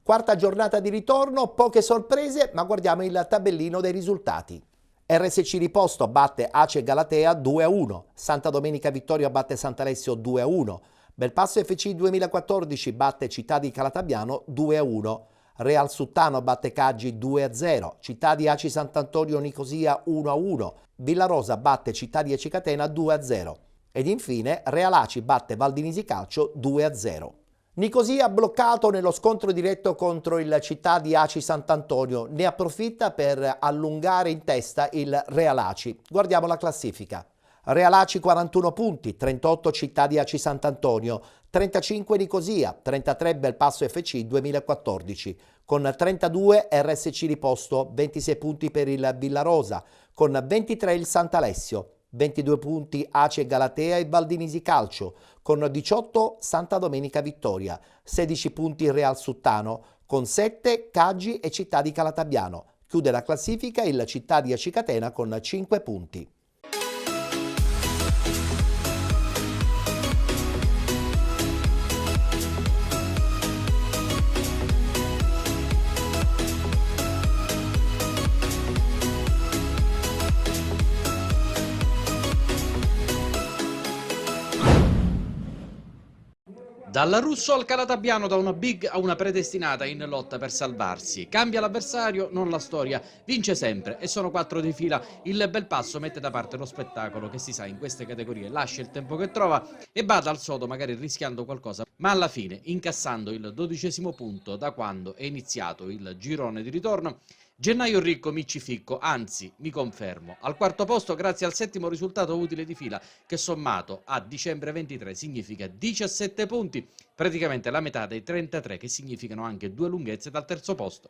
Quarta giornata di ritorno, poche sorprese, ma guardiamo il tabellino dei risultati. RSC Riposto batte Ace Galatea 2-1, Santa Domenica Vittoria batte Sant'Alessio 2-1, Belpasso FC 2014 batte Città di Calatabiano 2-1, Real Suttano batte Caggi 2-0, Città di Aci Sant'Antonio Nicosia 1-1, Villarosa batte Città di Aci Catena 2-0 ed infine Real Aci batte Valdinisi Calcio 2-0. Nicosia bloccato nello scontro diretto contro il Città di Aci Sant'Antonio, ne approfitta per allungare in testa il Real Aci. Guardiamo la classifica. Real Aci 41 punti, 38 Città di Aci Sant'Antonio, 35 Nicosia, 33 Belpasso FC 2014, con 32 RSC Riposto, 26 punti per il Villarosa, con 23 il Sant'Alessio, 22 punti Ace Galatea e Valdinisi Calcio, con 18 Santa Domenica Vittoria, 16 punti Real Suttano, con 7 Caggi e Città di Calatabiano. Chiude la classifica il Città di Aci Catena con 5 punti. Dalla Russo al Calatabiano, da una big a una predestinata in lotta per salvarsi. Cambia l'avversario, non la storia. Vince sempre e sono 4 di fila. Il Belpasso mette da parte lo spettacolo che si sa in queste categorie. Lascia il tempo che trova e bada al sodo, magari rischiando qualcosa. Ma alla fine, incassando il 12° punto da quando è iniziato il girone di ritorno, gennaio ricco mi ci ficco, anzi mi confermo. Al quarto posto grazie al 7° risultato utile di fila che sommato a dicembre 23 significa 17 punti, praticamente la metà dei 33 che significano anche 2 lunghezze dal terzo posto.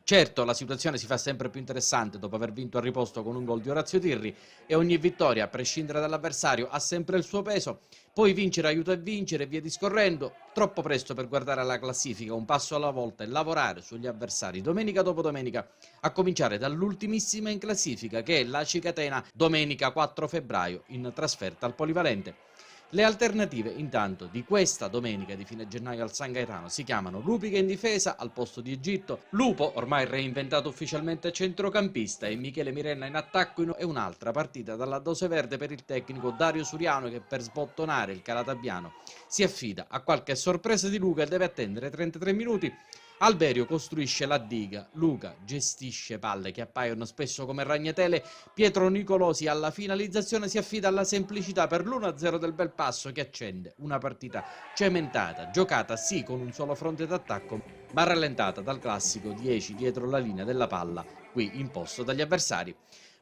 Certo, la situazione si fa sempre più interessante dopo aver vinto a riposto con un gol di Orazio Tirri e ogni vittoria, a prescindere dall'avversario, ha sempre il suo peso. Poi vincere aiuta a vincere e via discorrendo. Troppo presto per guardare alla classifica, un passo alla volta e lavorare sugli avversari domenica dopo domenica, a cominciare dall'ultimissima in classifica che è l'Aci Catena, domenica 4 febbraio in trasferta al Polivalente. Le alternative intanto di questa domenica di fine gennaio al San Gaetano si chiamano Lupica in difesa al posto di Egitto, Lupo ormai reinventato ufficialmente centrocampista e Michele Mirenna in attacco e un'altra partita dalla dose verde per il tecnico Dario Suriano che per sbottonare il Calatabiano si affida a qualche sorpresa di Luca e deve attendere 33 minuti. Alberio costruisce la diga, Luca gestisce palle che appaiono spesso come ragnatele, Pietro Nicolosi alla finalizzazione si affida alla semplicità per l'1-0 del Belpasso che accende una partita cementata, giocata sì con un solo fronte d'attacco, ma rallentata dal classico 10 dietro la linea della palla, qui imposto dagli avversari.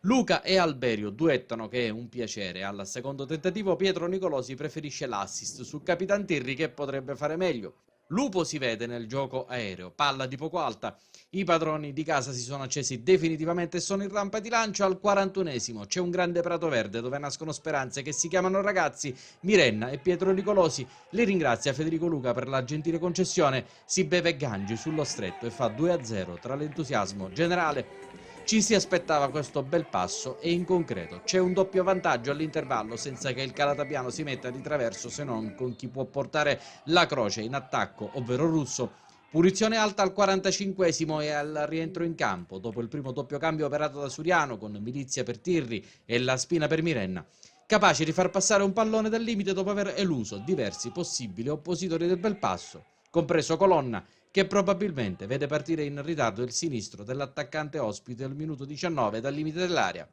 Luca e Alberio duettano che è un piacere, al secondo tentativo Pietro Nicolosi preferisce l'assist su Capitan Tirri che potrebbe fare meglio. Lupo si vede nel gioco aereo, palla di poco alta, i padroni di casa si sono accesi definitivamente e sono in rampa di lancio. Al 41esimo c'è un grande prato verde dove nascono speranze che si chiamano ragazzi, Mirenna e Pietro Nicolosi. Li ringrazia Federico Luca per la gentile concessione, si beve Gangi sullo stretto e fa 2-0 tra l'entusiasmo generale. Ci si aspettava questo bel passo e in concreto c'è un doppio vantaggio all'intervallo senza che il Calatabiano si metta di traverso se non con chi può portare la croce in attacco, ovvero Russo. Punizione alta al 45esimo e al rientro in campo, dopo il primo doppio cambio operato da Suriano con Milizia per Tirri e La Spina per Mirenna, capace di far passare un pallone dal limite dopo aver eluso diversi possibili oppositori del Belpasso, compreso Colonna, che probabilmente vede partire in ritardo il sinistro dell'attaccante ospite al minuto 19 dal limite dell'area.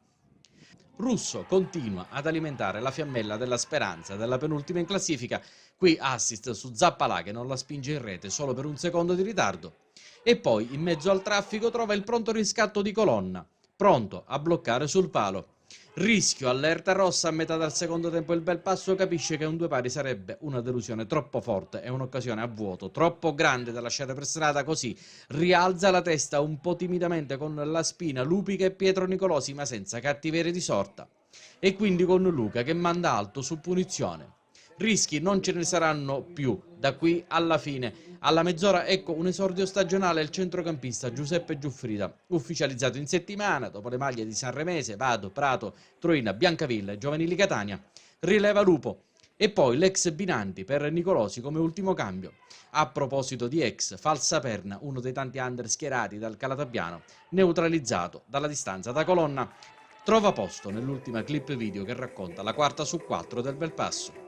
Russo continua ad alimentare la fiammella della speranza della penultima in classifica, qui assist su Zappalà che non la spinge in rete solo per un secondo di ritardo, e poi in mezzo al traffico trova il pronto riscatto di Colonna, pronto a bloccare sul palo. Rischio, allerta rossa a metà del secondo tempo. Il Belpasso capisce che un due pari sarebbe una delusione troppo forte e un'occasione a vuoto troppo grande da lasciare per strada, così rialza la testa un po' timidamente con La Spina, Lupica e Pietro Nicolosi, ma senza cattiveria di sorta, e quindi con Luca che manda alto su punizione. Rischi non ce ne saranno più da qui alla fine. Alla mezz'ora ecco un esordio stagionale il centrocampista Giuseppe Giuffrida, ufficializzato in settimana dopo le maglie di Sanremese, Vado, Prato, Troina, Biancavilla e Giovanili Catania. Rileva Lupo e poi l'ex Binanti per Nicolosi come ultimo cambio. A proposito di ex, Falsaperna, uno dei tanti under schierati dal Calatabbiano, neutralizzato dalla distanza da Colonna, trova posto nell'ultima clip video che racconta la 4/4 del Belpasso.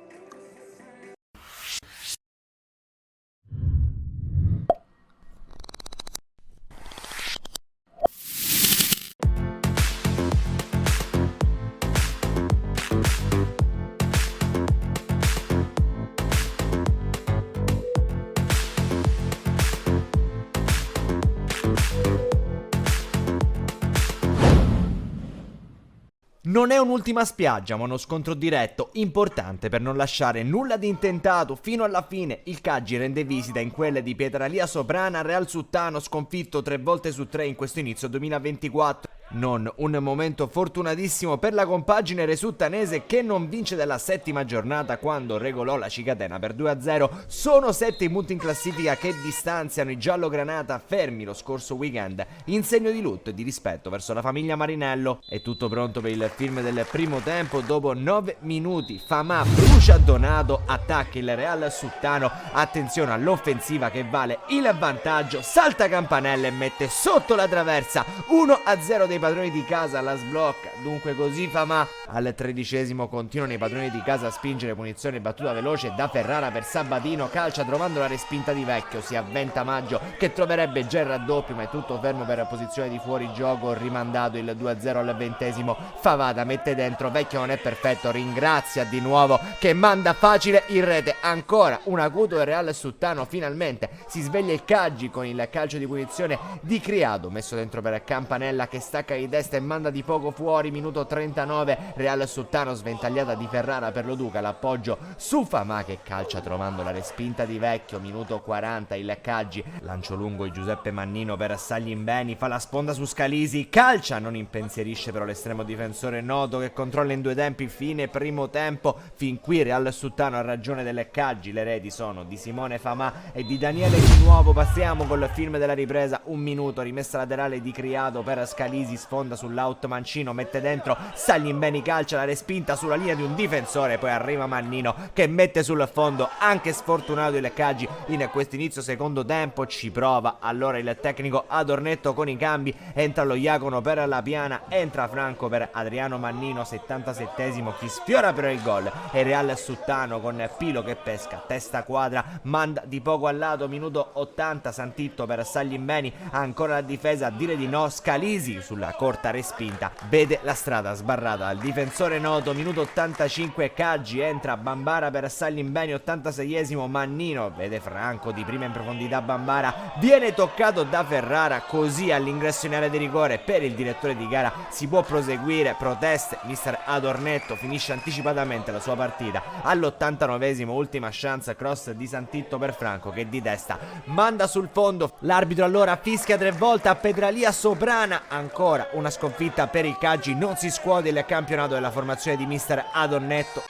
Non è un'ultima spiaggia, ma uno scontro diretto, importante per non lasciare nulla di intentato fino alla fine. Il Caggi rende visita in quelle di Pietralia Soprana, Real Suttano sconfitto 3 volte su 3 in questo inizio 2024. Non un momento fortunatissimo per la compagine resuttanese che non vince dalla 7ª giornata quando regolò la Cicatena per 2-0. Sono 7 i punti in classifica che distanziano i giallogranata fermi lo scorso weekend in segno di lutto e di rispetto verso la famiglia Marinello. È tutto pronto per il film del primo tempo. Dopo 9 minuti Famà brucia Donato, attacca il Real Suttano, attenzione all'offensiva che vale il vantaggio, salta Campanella e mette sotto la traversa. 1-0 dei padroni di casa, la sblocca dunque così Famà. Al 13esimo continuano i padroni di casa a spingere, punizione battuta veloce da Ferrara per Sabatino, calcia trovando la respinta di Vecchio, si avventa Maggio che troverebbe già il raddoppio, ma è tutto fermo per posizione di fuorigioco, rimandato il 2-0 al 20esimo. Favada mette dentro, Vecchio non è perfetto, ringrazia di nuovo che manda facile in rete. Ancora un acuto del Real Suttano, finalmente si sveglia il Caggi con il calcio di punizione di Criado messo dentro per Campanella che stacca di testa e manda di poco fuori. Minuto 39, Real Suttano sventagliata di Ferrara per lo Duca, l'appoggio su Famà che calcia trovando la respinta di Vecchio. Minuto 40, il Caggi, lancio lungo di Giuseppe Mannino per Saglimbeni, fa la sponda su Scalisi, calcia, non impensierisce però l'estremo difensore Noto che controlla in 2 tempi. Fine primo tempo, fin qui Real Suttano ha ragione del Caggi, le reti sono di Simone Famà e di Daniele Di Nuovo. Passiamo col film della ripresa, 1 minuto, rimessa laterale di Criado per Scalisi, sfonda sull'out Mancino, mette dentro Saglimbeni, calcia la respinta sulla linea di un difensore, poi arriva Mannino che mette sul fondo. Anche sfortunato il Caggi in questo inizio secondo tempo, ci prova allora il tecnico Adornetto con i cambi, entra lo Iacono per la Piana, entra Franco per Adriano Mannino, 77esimo, chi sfiora però il gol è Real Suttano con Pilo che pesca testa quadra, manda di poco al lato. Minuto 80, Santitto per Saglimbeni, ancora la difesa a dire di no, Scalisi sulla corta respinta vede la strada sbarrata dal difensore Noto. Minuto 85, Caggi, entra Bambara per Saglimbeni, 86esimo, Mannino vede Franco di prima in profondità, Bambara viene toccato da Ferrara, così all'ingresso in area di rigore per il direttore di gara si può proseguire. Proteste, mister Adornetto finisce anticipatamente la sua partita all'89esimo, ultima chance, cross di Santitto per Franco che di testa manda sul fondo. L'arbitro allora fischia 3 volte a Pietralia Soprana, ancora una sconfitta per il Caggi, non si scuote il campionato della formazione di mister Adornetto.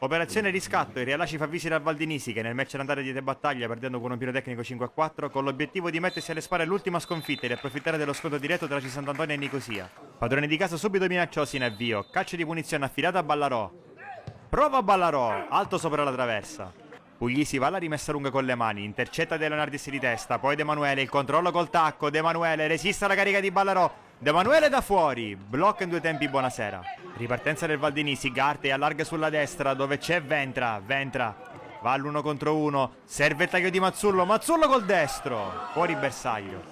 Operazione riscatto, il Realaci fa visita al Valdinisi che nel match andata diede battaglia perdendo con un pieno tecnico 5-4 con l'obiettivo di mettersi alle spalle l'ultima sconfitta e di approfittare dello scontro diretto tra Sant'Antonio e Nicosia. Padrone di casa subito minacciosi in avvio, calcio di punizione affidato a Ballarò. Prova Ballarò, alto sopra la traversa. Puglisi va alla rimessa lunga con le mani, intercetta De Leonardis di testa, poi De Manuele, il controllo col tacco, De Manuele resiste alla carica di Ballarò. De Manuele da fuori, blocca in 2 tempi buonasera. Ripartenza del Valdinisi, Garte allarga sulla destra dove c'è Ventra, Ventra va all'1 contro 1, serve il taglio di Mazzullo, Mazzullo col destro, fuori bersaglio.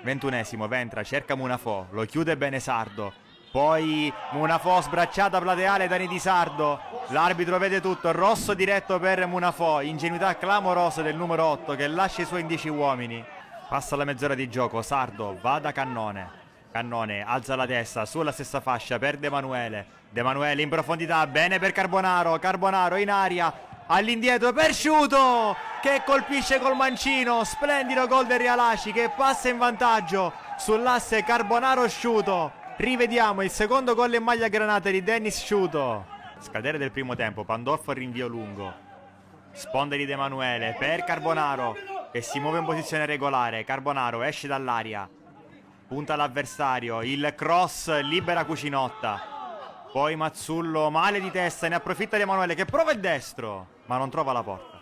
21esimo, Ventra cerca Munafò, lo chiude bene Sardo, poi Munafò sbracciata plateale da Di Sardo, l'arbitro vede tutto, rosso diretto per Munafò, ingenuità clamorosa del numero 8 che lascia i suoi 10 uomini. Passa la mezz'ora di gioco, Sardo va da Cannone. Cannone alza la testa sulla stessa fascia per De Manuele. De Manuele in profondità, bene per Carbonaro. Carbonaro in aria, all'indietro per Sciuto che colpisce col mancino. Splendido gol del Realaci che passa in vantaggio sull'asse Carbonaro-Sciuto. Rivediamo il secondo gol in maglia granata di Dennis Sciuto. Scadere del primo tempo, Pandolfo rinvio lungo. Sponda di De Manuele per Carbonaro che si muove in posizione regolare. Carbonaro esce dall'aria, punta l'avversario, il cross libera Cucinotta, poi Mazzullo male di testa, ne approfitta di Emanuele che prova il destro ma non trova la porta.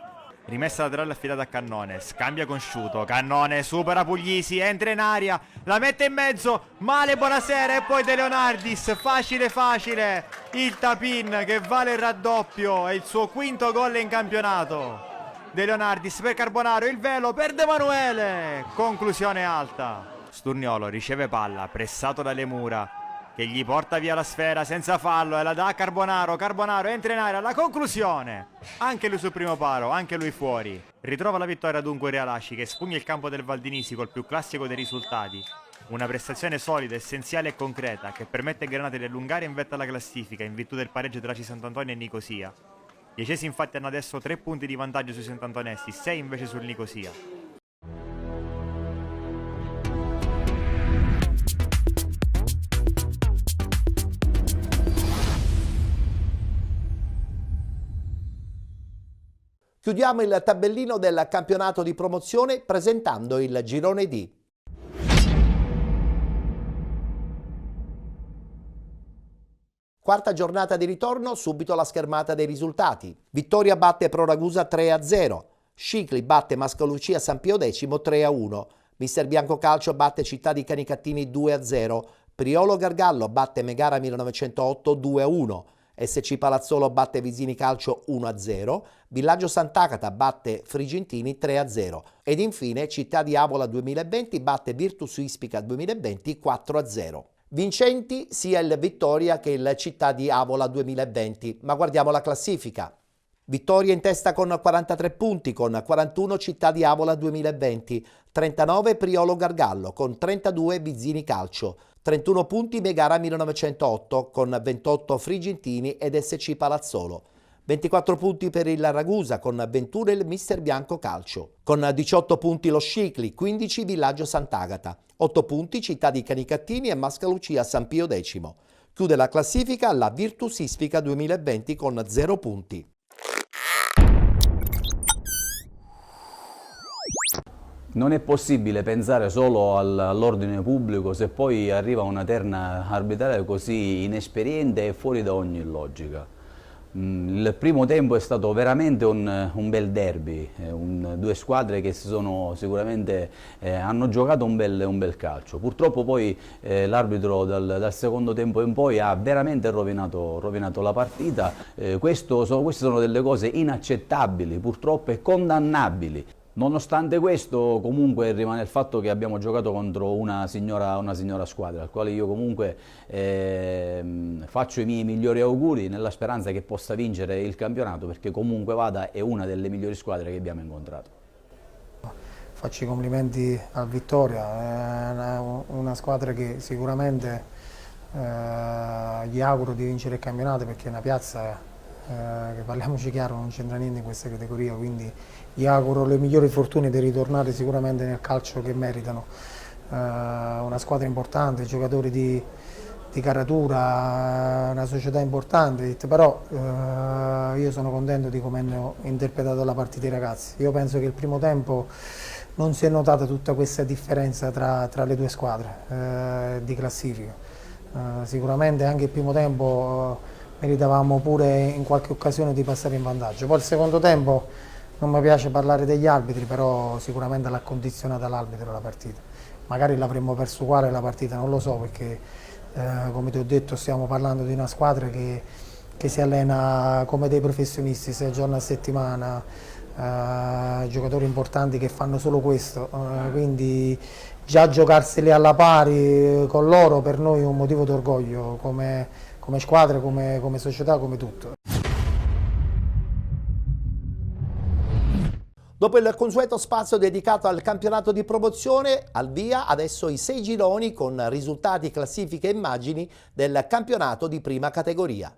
Rimessa laterale affidata a Cannone, scambia con Sciuto, Cannone supera Puglisi, entra in aria, la mette in mezzo, male buonasera e poi De Leonardis, facile facile, il tapin che vale il raddoppio, è il suo 5º gol in campionato. De Leonardis per Carbonaro, il velo per De Manuele, conclusione alta. Sturniolo riceve palla, pressato dalle mura, che gli porta via la sfera senza fallo e la dà a Carbonaro. Carbonaro entra in area, la conclusione! Anche lui sul primo palo, anche lui fuori. Ritrova la vittoria dunque Realaci che spugna il campo del Valdinisi col più classico dei risultati. Una prestazione solida, essenziale e concreta che permette ai granati di allungare in vetta alla classifica in virtù del pareggio tra Sant'Antonio e Nicosia. Gli Acesi infatti hanno adesso 3 punti di vantaggio sui Sant'Antonesi, 6 invece sul Nicosia. Chiudiamo il tabellino del campionato di promozione presentando il girone D. Quarta giornata di ritorno, subito la schermata dei risultati. Vittoria batte Pro Ragusa 3-0, Scicli batte Mascalucia San Pio X 3-1, Mister Bianco Calcio batte Città di Canicattini 2-0, Priolo Gargallo batte Megara 1908 2-1, SC Palazzolo batte Visini Calcio 1-0, Villaggio Sant'Agata batte Frigentini 3-0 ed infine Città di Avola 2020 batte Virtus Ispica 2020 4-0. Vincenti sia il Vittoria che il Città di Avola 2020, ma guardiamo la classifica. Vittoria in testa con 43 punti, con 41 Città di Avola 2020, 39 Priolo Gargallo, con 32 Vizzini Calcio, 31 punti Megara 1908, con 28 Frigentini ed SC Palazzolo, 24 punti per il Ragusa, con 21 il Mister Bianco Calcio, con 18 punti lo Scicli, 15 Villaggio Sant'Agata, 8 punti Città di Canicattini e Mascalucia San Pio X. Chiude la classifica la Virtus Ispica 2020 con 0 punti. Non è possibile pensare solo all'ordine pubblico se poi arriva una terna arbitrale così inesperiente e fuori da ogni logica. Il primo tempo è stato veramente un bel derby, due squadre che sicuramente hanno giocato un bel calcio. Purtroppo poi l'arbitro dal secondo tempo in poi ha veramente rovinato la partita. Queste sono delle cose inaccettabili, purtroppo e condannabili. Nonostante questo, comunque rimane il fatto che abbiamo giocato contro una signora squadra, al quale io comunque faccio i miei migliori auguri nella speranza che possa vincere il campionato, perché comunque vada è una delle migliori squadre che abbiamo incontrato. Faccio i complimenti al Vittoria, è una squadra che sicuramente gli auguro di vincere il campionato, perché è una piazza che, parliamoci chiaro, non c'entra niente in questa categoria, quindi gli auguro le migliori fortune di ritornare sicuramente nel calcio che meritano. Una squadra importante, giocatori di caratura, una società importante, però io sono contento di come hanno interpretato la partita i ragazzi. Io penso che il primo tempo non si è notata tutta questa differenza tra le due squadre di classifica. Sicuramente anche il primo tempo meritavamo pure in qualche occasione di passare in vantaggio. Poi il secondo tempo non mi piace parlare degli arbitri, però sicuramente l'ha condizionata l'arbitro la partita. Magari l'avremmo perso uguale la partita, non lo so, perché come ti ho detto stiamo parlando di una squadra che si allena come dei professionisti 6 giorni a settimana, giocatori importanti che fanno solo questo, quindi già giocarseli alla pari con loro per noi è un motivo d'orgoglio come squadra, come società, come tutto. Dopo il consueto spazio dedicato al campionato di promozione, al via adesso i 6 gironi con risultati, classifiche e immagini del campionato di prima categoria.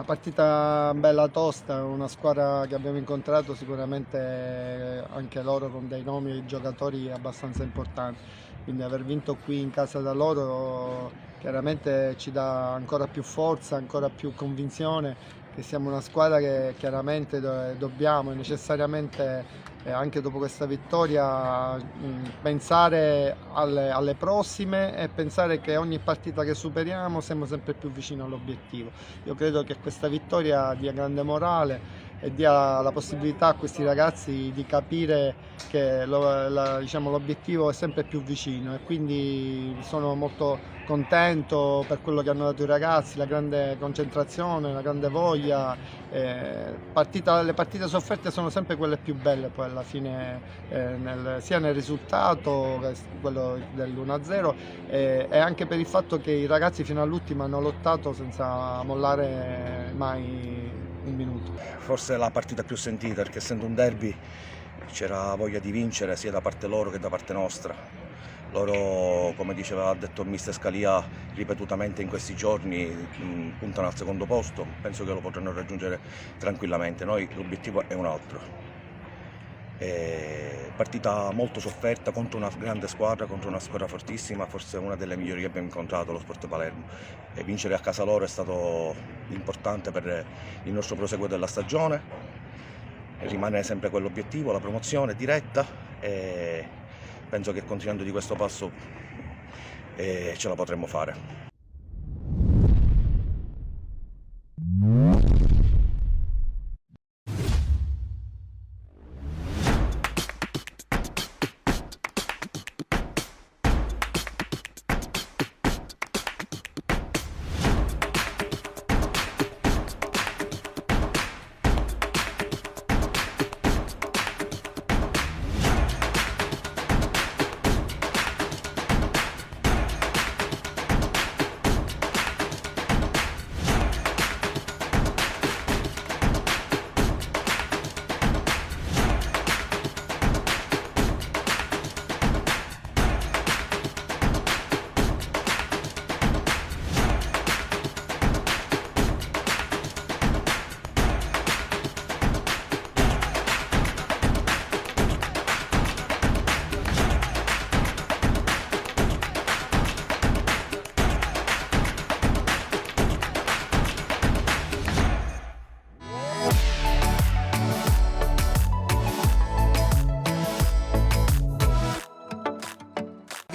Partita bella tosta, una squadra che abbiamo incontrato sicuramente anche loro con dei nomi di giocatori abbastanza importanti, quindi aver vinto qui in casa da loro chiaramente ci dà ancora più forza, ancora più convinzione che siamo una squadra che chiaramente dobbiamo necessariamente anche dopo questa vittoria pensare alle prossime e pensare che ogni partita che superiamo siamo sempre più vicini all'obiettivo. Io credo che questa vittoria dia grande morale e dia la possibilità a questi ragazzi di capire che l'obiettivo è sempre più vicino, e quindi sono molto contento per quello che hanno dato i ragazzi, la grande concentrazione, la grande voglia. Le partite sofferte sono sempre quelle più belle poi alla fine, sia nel risultato, quello dell'1-0, e anche per il fatto che i ragazzi fino all'ultimo hanno lottato senza mollare mai un minuto. Forse la partita più sentita, perché essendo un derby c'era voglia di vincere sia da parte loro che da parte nostra. Loro, come ha detto il mister Scalia ripetutamente in questi giorni, puntano al secondo posto, penso che lo potranno raggiungere tranquillamente. Noi l'obiettivo è un altro. Partita molto sofferta contro una grande squadra, contro una squadra fortissima, forse una delle migliori che abbiamo incontrato, lo Sport Palermo, e vincere a casa loro è stato importante per il nostro proseguo della stagione. Rimane sempre quell'obiettivo, la promozione diretta, e penso che continuando di questo passo ce la potremmo fare.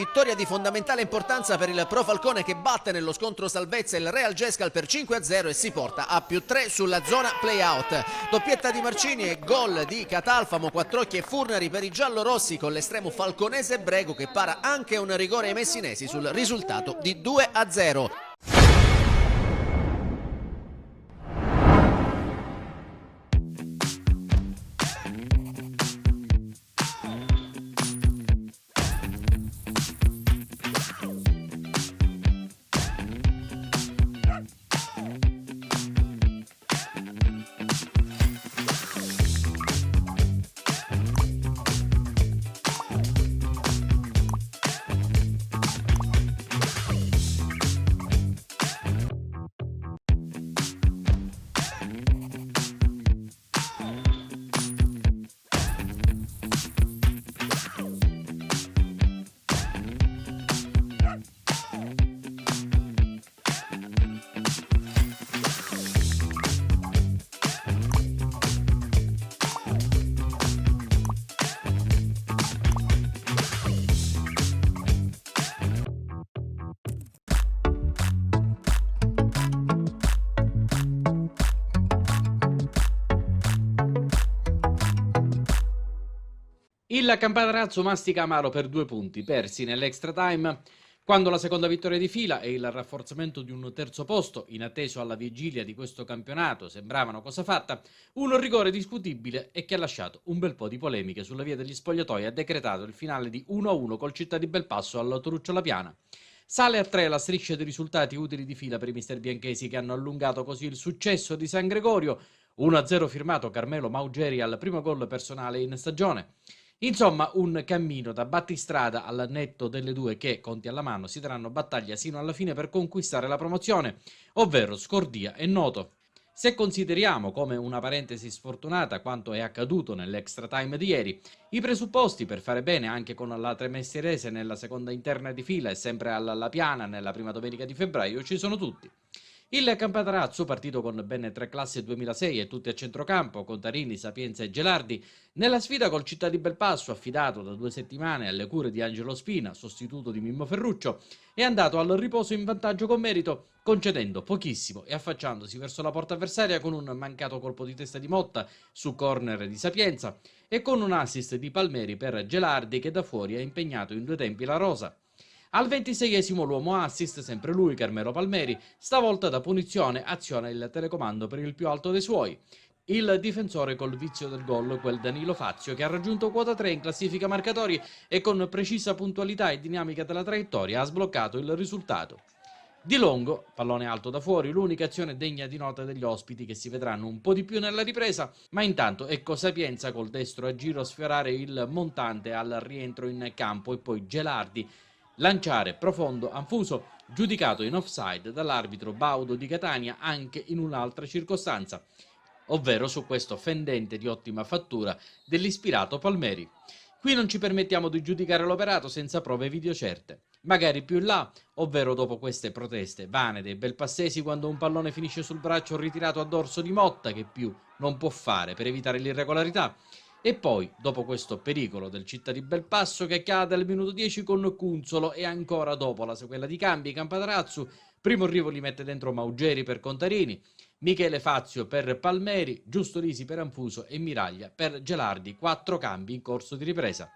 vittoria di fondamentale importanza per il Pro Falcone che batte nello scontro salvezza il Real Gescal per 5-0 e si porta a +3 sulla zona play-out. Doppietta di Marcini e gol di Catalfamo, Quattrocchi e Furnari per i giallorossi con l'estremo falconese Brego che para anche un rigore ai messinesi sul risultato di 2-0. Il Campanarazzo mastica amaro per 2 punti persi nell'extra time, quando la seconda vittoria di fila e il rafforzamento di un terzo posto, inatteso alla vigilia di questo campionato, sembravano cosa fatta, un rigore discutibile e che ha lasciato un bel po' di polemiche sulla via degli spogliatoi ha decretato il finale di 1-1 col Città di Belpasso al Toruccio La Piana. Sale a 3 la striscia di risultati utili di fila per i mister bianchesi che hanno allungato così il successo di San Gregorio, 1-0 firmato Carmelo Maugeri al primo gol personale in stagione. Insomma, un cammino da battistrada al netto delle due che, conti alla mano, si daranno battaglia sino alla fine per conquistare la promozione, ovvero Scordia e Noto. Se consideriamo come una parentesi sfortunata quanto è accaduto nell'extra time di ieri, i presupposti per fare bene anche con la Tremestierese nella seconda interna di fila e sempre alla Piana nella prima domenica di febbraio ci sono tutti. Il Campanarazzo, partito con ben 3 classi 2006 e tutti a centrocampo, Contarini, Sapienza e Gelardi, nella sfida col Città di Belpasso, affidato da 2 settimane alle cure di Angelo Spina, sostituto di Mimmo Ferruccio, è andato al riposo in vantaggio con merito, concedendo pochissimo e affacciandosi verso la porta avversaria con un mancato colpo di testa di Motta su corner di Sapienza e con un assist di Palmeri per Gelardi che da fuori ha impegnato in 2 tempi la rosa. Al 26esimo l'uomo assist, sempre lui, Carmelo Palmeri, stavolta da punizione aziona il telecomando per il più alto dei suoi. Il difensore col vizio del gol, quel Danilo Fazio, che ha raggiunto quota 3 in classifica marcatori e con precisa puntualità e dinamica della traiettoria ha sbloccato il risultato. Di Longo, pallone alto da fuori, l'unica azione degna di nota degli ospiti che si vedranno un po' di più nella ripresa, ma intanto ecco Sapienza col destro a giro sfiorare il montante al rientro in campo e poi Gelardi lanciare profondo Anfuso, giudicato in offside dall'arbitro Baudo di Catania anche in un'altra circostanza, ovvero su questo fendente di ottima fattura dell'ispirato Palmeri. Qui non ci permettiamo di giudicare l'operato senza prove video certe. Magari più in là, ovvero dopo queste proteste vane dei belpassesi quando un pallone finisce sul braccio ritirato a dorso di Motta che più non può fare per evitare l'irregolarità. E poi, dopo questo pericolo del Città di Belpasso che cade al minuto 10 con Cunzolo e ancora dopo la sequela di cambi, Campanarazzo, primo Rivoli mette dentro Maugeri per Contarini, Michele Fazio per Palmeri, Giusto Lisi per Anfuso e Miraglia per Gelardi, 4 cambi in corso di ripresa.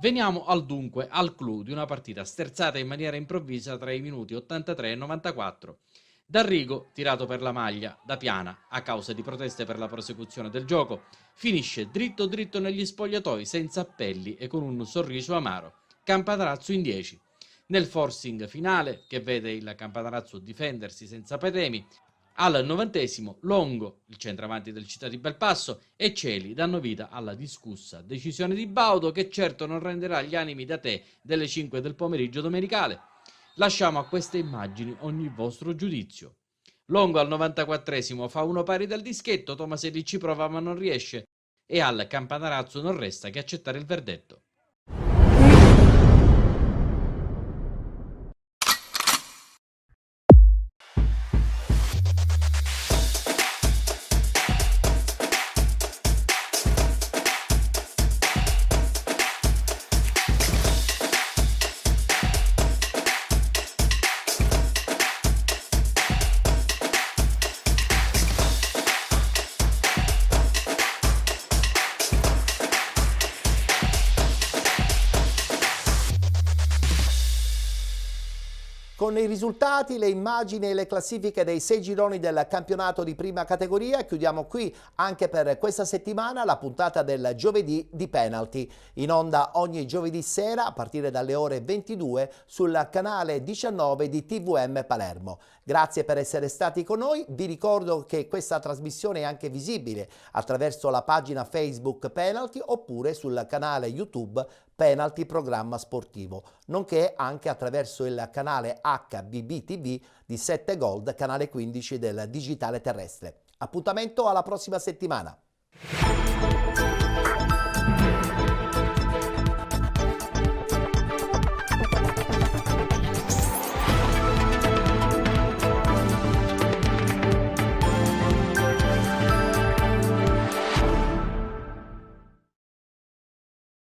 Veniamo al dunque, al clou di una partita sterzata in maniera improvvisa tra i minuti 83 e 94. D'Arrigo, tirato per la maglia da Piana a causa di proteste per la prosecuzione del gioco, finisce dritto dritto negli spogliatoi senza appelli e con un sorriso amaro. Campanarazzo in 10. Nel forcing finale, che vede il Campanarazzo difendersi senza patemi, al 90esimo Longo, il centravanti del Città di Belpasso, e Celi danno vita alla discussa decisione di Baudo che certo non renderà gli animi da te delle 5 del pomeriggio domenicale. Lasciamo a queste immagini ogni vostro giudizio. Longo al 94esimo fa uno pari dal dischetto, Tomaselli ci prova ma non riesce e al Campanarazzo non resta che accettare il verdetto. Con i risultati, le immagini e le classifiche dei 6 gironi del campionato di prima categoria, chiudiamo qui anche per questa settimana la puntata del giovedì di Penalty, in onda ogni giovedì sera a partire dalle ore 22 sul canale 19 di TVM Palermo. Grazie per essere stati con noi, vi ricordo che questa trasmissione è anche visibile attraverso la pagina Facebook Penalty oppure sul canale YouTube Penalty Programma Sportivo, nonché anche attraverso il canale HBB TV di 7 Gold, canale 15 del digitale terrestre. Appuntamento alla prossima settimana.